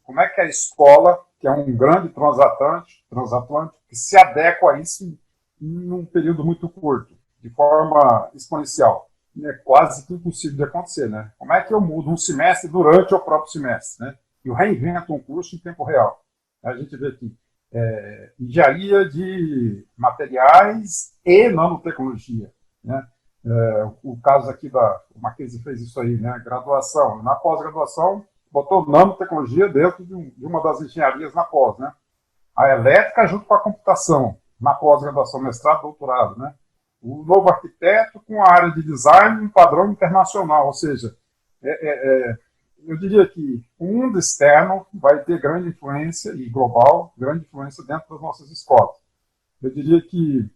Speaker 2: como é que a escola, que é um grande transatlântico, que se adequa a isso em um período muito curto, de forma exponencial? É quase que impossível de acontecer, né? Como é que eu mudo um semestre durante o próprio semestre, né? Eu reinvento um curso em tempo real. A gente vê aqui engenharia de materiais e nanotecnologia, né? O caso aqui o Mackenzie fez isso aí, né? Graduação. Na pós-graduação, botou nanotecnologia dentro de uma das engenharias na pós, né? A elétrica junto com a computação, na pós-graduação, mestrado, doutorado, né? O novo arquiteto com a área de design em padrão internacional, ou seja, eu diria que o mundo externo vai ter grande influência, e global, grande influência dentro das nossas escolas. Eu diria que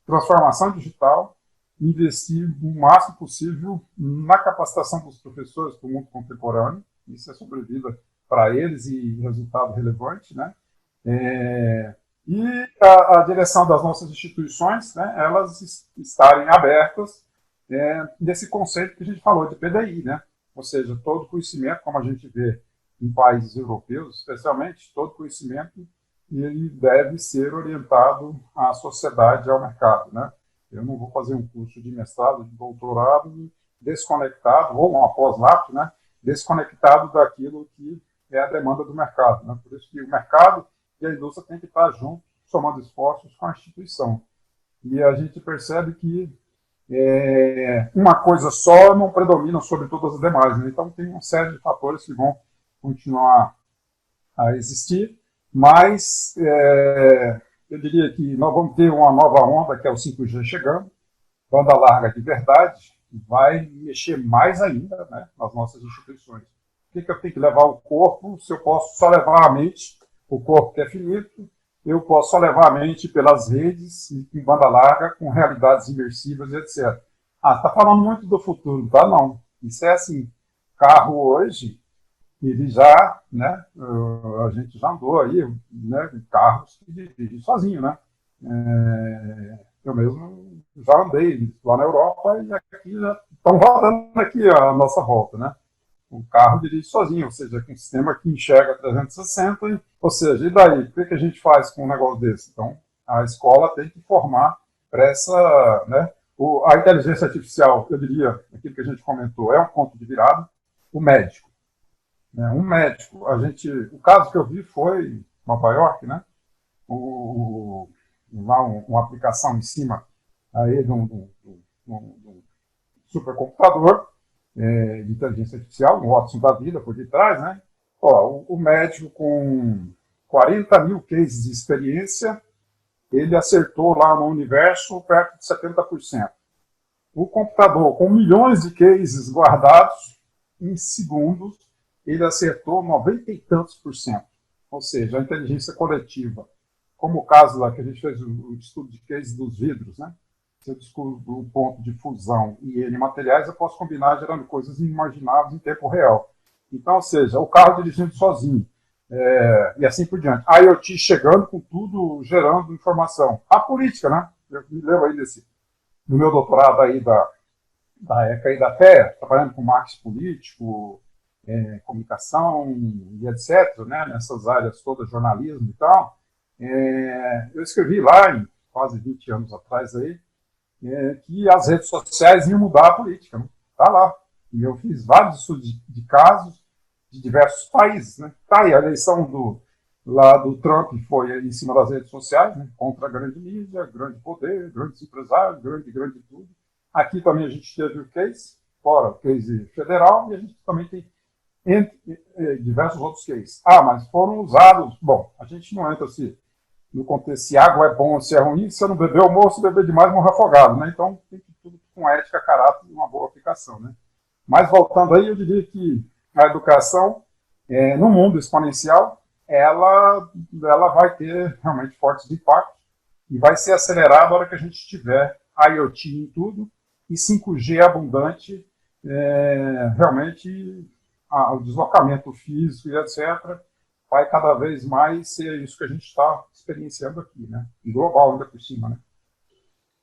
Speaker 2: transformação digital, investir o máximo possível na capacitação dos professores para o mundo contemporâneo, isso é sobrevida para eles e resultado relevante, né? E a direção das nossas instituições, né, elas estarem abertas nesse conceito que a gente falou de PDI, né? Ou seja, todo conhecimento, como a gente vê em países europeus, especialmente, todo conhecimento ele deve ser orientado à sociedade e ao mercado, né? Eu não vou fazer um curso de mestrado, de doutorado desconectado, ou um pós-lato, né? Desconectado daquilo que é a demanda do mercado, né? Por isso que o mercado e a indústria têm que estar juntos, somando esforços com a instituição. E a gente percebe que uma coisa só não predomina sobre todas as demais, né? Então tem uma série de fatores que vão continuar a existir, mas eu diria que nós vamos ter uma nova onda, que é o 5G chegando, banda larga de verdade, vai mexer mais ainda, né, nas nossas instituições. Por que eu tenho que levar o corpo se eu posso só levar a mente, o corpo que é finito, eu posso só levar a mente pelas redes, em banda larga, com realidades imersivas, etc. Está falando muito do futuro, tá? Não. Isso é assim, carro hoje, ele já, né, a gente já andou aí, né, em carros que dirigem sozinho, né? Eu mesmo já andei lá na Europa e aqui já estão rodando aqui a nossa volta, né? O carro dirige sozinho, ou seja, com um sistema que enxerga 360, ou seja, e daí? O que a gente faz com um negócio desse? Então, a escola tem que formar para essa, né? A inteligência artificial, eu diria, aquilo que a gente comentou, é um ponto de virada. O médico. Um médico, o caso que eu vi foi em Nova York, né? Lá uma aplicação em cima aí de um supercomputador de inteligência artificial, um Watson da vida por detrás, né? O médico com 40 mil cases de experiência, ele acertou lá no universo perto de 70%. O computador com milhões de cases guardados, em segundos, ele acertou 90 e tantos por cento. Ou seja, a inteligência coletiva. Como o caso lá que a gente fez o estudo de case dos vidros, né? Se eu descubro o ponto de fusão e N materiais, eu posso combinar gerando coisas inimagináveis em tempo real. Então, ou seja, o carro dirigindo sozinho, e assim por diante. A IoT chegando com tudo, gerando informação. A política, né? Eu me lembro aí no meu doutorado aí da ECA e da FEA, trabalhando com marketing político, comunicação e etc., né? Nessas áreas todas, jornalismo e tal. Eu escrevi lá, em quase 20 anos atrás, aí, que as redes sociais iam mudar a política. Está lá. E eu fiz vários estudos de casos de diversos países. Né? Tá aí, a eleição lá do Trump foi em cima das redes sociais, né? Contra a grande mídia, grande poder, grandes empresários, grande tudo. Aqui também a gente teve o case, fora o case federal, e a gente também tem diversos outros cases. Mas foram usados... Bom, a gente não entra no contexto se água é bom ou se é ruim, se eu não beber, eu morro, se beber demais, morro afogado, né? Então, tem que tudo com ética, caráter e uma boa aplicação, né? Mas, voltando aí, eu diria que a educação, no mundo exponencial, ela vai ter realmente fortes impactos e vai ser acelerada a hora que a gente tiver IoT em tudo e 5G abundante, realmente o deslocamento físico e etc., vai cada vez mais ser isso que a gente está experienciando aqui, né? E global ainda por cima, né?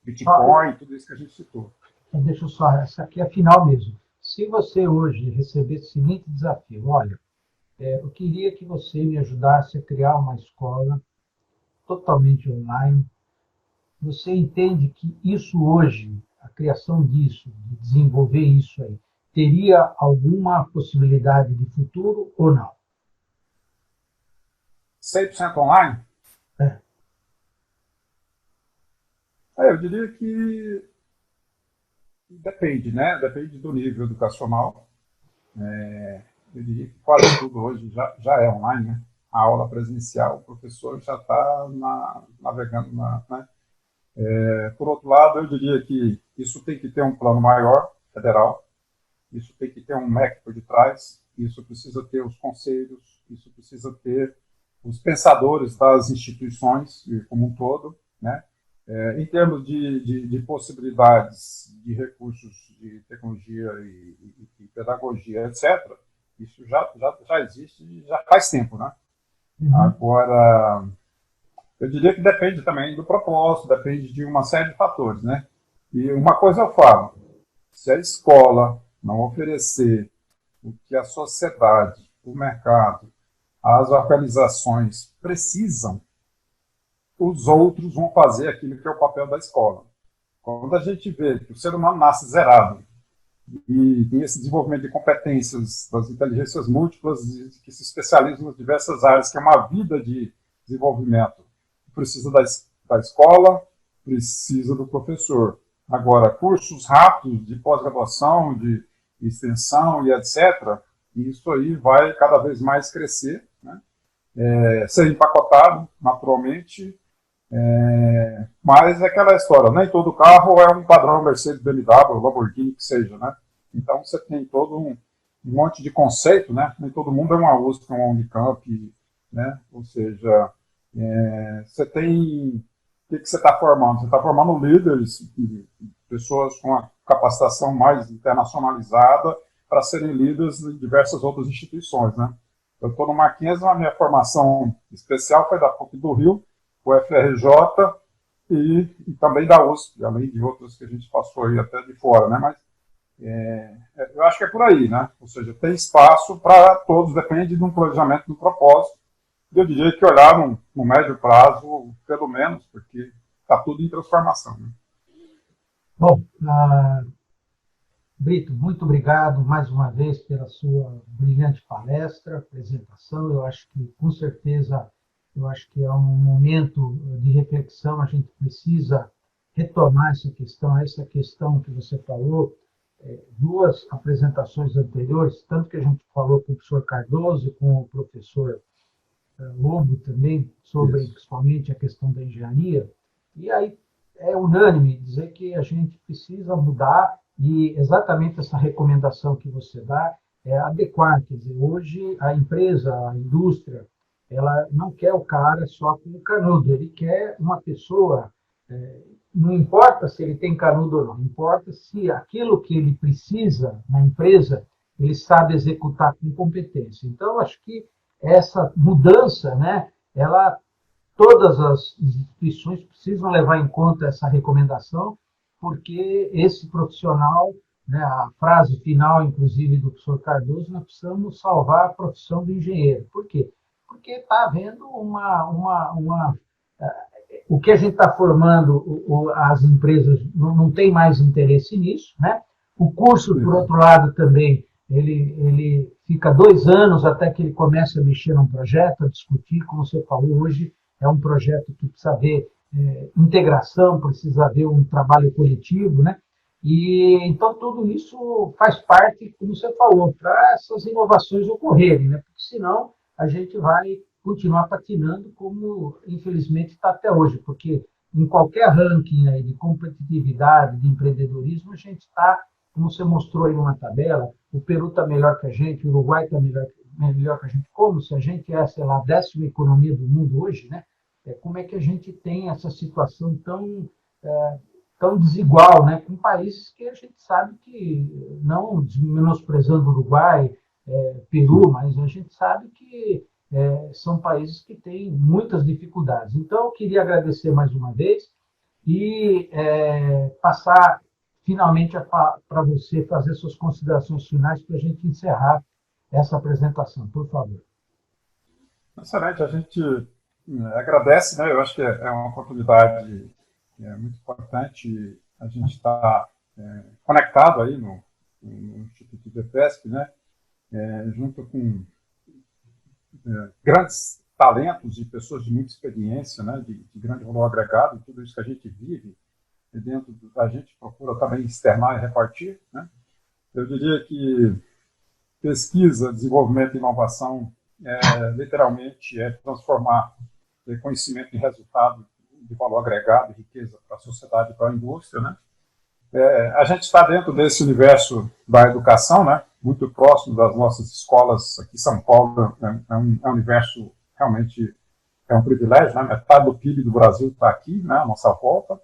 Speaker 2: Bitcoin, tudo isso que a gente citou.
Speaker 1: Então, deixa eu só, essa aqui é a final mesmo. Se você hoje recebesse o seguinte desafio, olha, eu queria que você me ajudasse a criar uma escola totalmente online. Você entende que isso hoje, a criação disso, de desenvolver isso aí, teria alguma possibilidade de futuro ou não?
Speaker 2: 100% online?
Speaker 1: É.
Speaker 2: Eu diria que depende, né? Depende do nível educacional. Eu diria que quase tudo hoje já é online, né? A aula presencial, o professor já está navegando né? Por outro lado, eu diria que isso tem que ter um plano maior, federal, isso tem que ter um MEC por detrás, isso precisa ter os conselhos, isso precisa ter os pensadores das instituições como um todo, né? Em termos de possibilidades de recursos de tecnologia e pedagogia, etc., isso já existe já faz tempo, né?
Speaker 1: Uhum.
Speaker 2: Agora, eu diria que depende também do propósito, depende de uma série de fatores, né? E uma coisa eu falo, se a escola não oferecer o que a sociedade, o mercado, as organizações precisam, os outros vão fazer aquilo que é o papel da escola. Quando a gente vê que o ser humano nasce zerado e tem esse desenvolvimento de competências das inteligências múltiplas que se especializam nas diversas áreas, que é uma vida de desenvolvimento, precisa da escola, precisa do professor. Agora, cursos rápidos de pós-graduação, de extensão e etc., isso aí vai cada vez mais crescer, né? Ser empacotado, naturalmente, mas é aquela história, nem todo carro é um padrão Mercedes, BMW, Lamborghini, que seja, né? Então você tem todo um monte de conceito, né? Nem todo mundo é uma USP, uma Unicamp, né? Ou seja, você tem... O que você está formando? Você está formando líderes, pessoas com a capacitação mais internacionalizada para serem líderes em diversas outras instituições, né? Eu estou no Mackenzie, a minha formação especial foi da PUC do Rio, o FRJ e também da USP, além de outras que a gente passou aí até de fora, né? Mas eu acho que é por aí, né? Ou seja, tem espaço para todos, depende de um planejamento, de um propósito. E eu diria que olhar no médio prazo, pelo menos, porque está tudo em transformação, né?
Speaker 1: Bom, Brito, muito obrigado mais uma vez pela sua brilhante palestra, apresentação. Eu acho que, com certeza, eu acho que é um momento de reflexão. A gente precisa retomar essa questão que você falou. Duas apresentações anteriores, tanto que a gente falou com o professor Cardoso e com o professor Lobo também, sobre
Speaker 2: Isso.
Speaker 1: principalmente a questão da engenharia, e aí é unânime dizer que a gente precisa mudar e exatamente essa recomendação que você dá é adequar, quer dizer, hoje a empresa, a indústria, ela não quer o cara só com o canudo, ele quer uma pessoa, não importa se ele tem canudo ou não, importa se aquilo que ele precisa na empresa, ele sabe executar com competência. Então, acho que essa mudança, né, ela, todas as instituições precisam levar em conta essa recomendação, porque esse profissional, né, a frase final, inclusive, do professor Cardoso, nós precisamos salvar a profissão do engenheiro. Por quê? Porque está havendo o que a gente está formando, as empresas não têm mais interesse nisso, né? O curso, por outro lado, também, ele fica 2 anos até que ele comece a mexer num projeto, a discutir, como você falou hoje, é um projeto que precisa haver integração, precisa haver um trabalho coletivo, né? E então tudo isso faz parte, como você falou, para essas inovações ocorrerem, né? Porque senão a gente vai continuar patinando como infelizmente está até hoje, porque em qualquer ranking aí de competitividade, de empreendedorismo, a gente está, como você mostrou aí numa tabela, o Peru está melhor que a gente, o Uruguai está melhor que a gente, como se a gente é, sei lá, a 10ª economia do mundo hoje, né? Como é que a gente tem essa situação tão desigual, né? Com países que a gente sabe que, não menosprezando o Uruguai, Peru, mas a gente sabe que são países que têm muitas dificuldades. Então, eu queria agradecer mais uma vez e passar finalmente para você fazer suas considerações finais para a gente encerrar essa apresentação, por favor.
Speaker 2: Excelente, a gente agradece, né? Eu acho que é uma oportunidade muito importante a gente estar conectado aí no Instituto de EFESP, né? Junto com grandes talentos e pessoas de muita experiência, né? De grande valor agregado, tudo isso que a gente vive e dentro da gente procura também externar e repartir, né? Eu diria que pesquisa, desenvolvimento e inovação literalmente transformar conhecimento em resultado de valor agregado e riqueza para a sociedade e para a indústria, né? A gente está dentro desse universo da educação, né? Muito próximo das nossas escolas aqui em São Paulo, é um universo realmente um privilégio, né? Metade do PIB do Brasil está aqui, né? À nossa volta.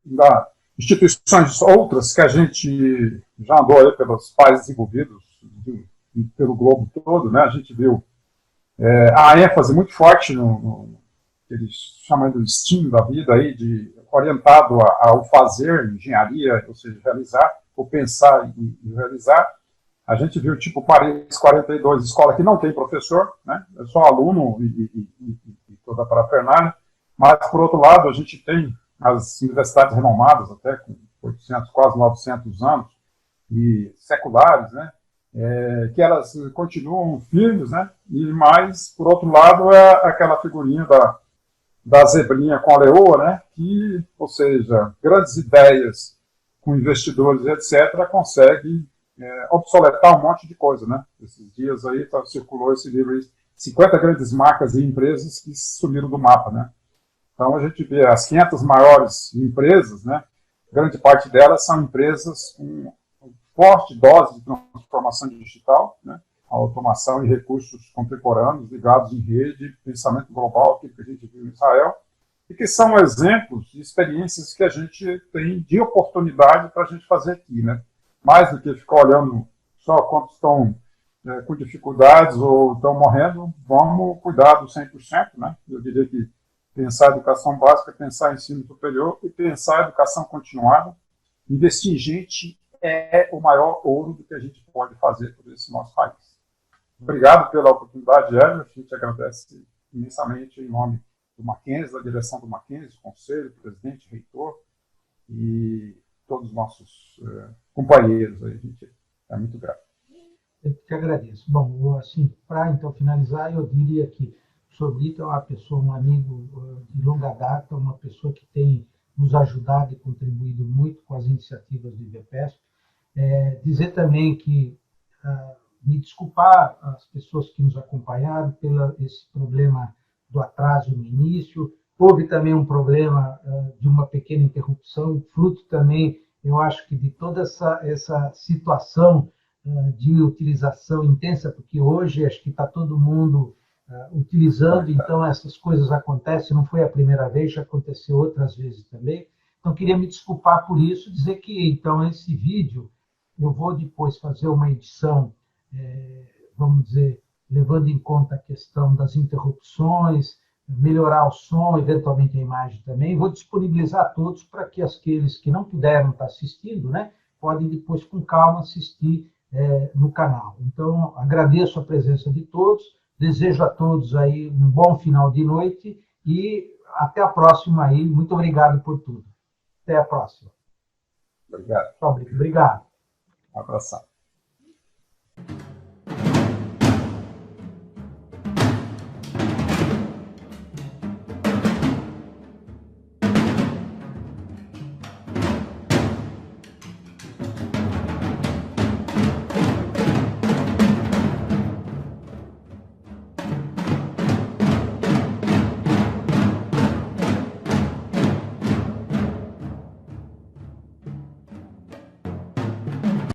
Speaker 2: Da instituições outras que a gente já andou aí pelos países desenvolvidos pelo globo todo, né? A gente viu a ênfase muito forte no que eles chamam de STEAM da vida, aí, orientado ao fazer, engenharia, ou seja, realizar, ou pensar e realizar. A gente viu, tipo, Paris 42, escola que não tem professor, né? É só aluno e toda a parafernália. Mas, por outro lado, a gente tem as universidades renomadas, até com 800, quase 900 anos, e seculares, né? Que elas continuam firmes, né? E mais, por outro lado, é aquela figurinha da zebrinha com a leoa, né? Que, ou seja, grandes ideias com investidores, etc., consegue obsoletar um monte de coisa, né? Esses dias aí circulou esse livro aí, 50 grandes marcas e empresas que sumiram do mapa, né? Então a gente vê as 500 maiores empresas, né? Grande parte delas são empresas com forte dose de transformação digital, né? Automação e recursos contemporâneos ligados em rede, pensamento global, que a gente viu em Israel, e que são exemplos de experiências que a gente tem de oportunidade para a gente fazer aqui, né? Mais do que ficar olhando só quantos estão com dificuldades ou estão morrendo, vamos cuidar do 100%, né? Eu diria que pensar em educação básica, pensar em ensino superior e pensar em educação continuada, investir em gente é o maior ouro do que a gente pode fazer por esse nosso país. Obrigado pela oportunidade, Hélio. A gente agradece imensamente em nome do Mackenzie, da direção do Mackenzie, conselho, presidente, reitor e todos os nossos companheiros. A gente é muito grato.
Speaker 1: Eu que agradeço. Bom, assim, para então finalizar, eu diria que o Sr. Brito é uma pessoa, um amigo de longa data, uma pessoa que tem nos ajudado e contribuído muito com as iniciativas do IBPESP. Dizer também que me desculpar as pessoas que nos acompanharam pelo esse problema do atraso no início. Houve também um problema de uma pequena interrupção, fruto também, eu acho que de toda essa situação de utilização intensa, porque hoje acho que está todo mundo utilizando, então essas coisas acontecem, não foi a primeira vez, já aconteceu outras vezes também. Então, queria me desculpar por isso, dizer que, então, esse vídeo, eu vou depois fazer uma edição, vamos dizer, levando em conta a questão das interrupções, melhorar o som, eventualmente a imagem também. Vou disponibilizar a todos para que aqueles que não puderam estar assistindo, né, podem depois, com calma, assistir no canal. Então, agradeço a presença de todos, desejo a todos aí um bom final de noite e até a próxima aí. Muito obrigado por tudo. Até a próxima.
Speaker 2: Obrigado.
Speaker 1: Obrigado.
Speaker 2: Um abraço.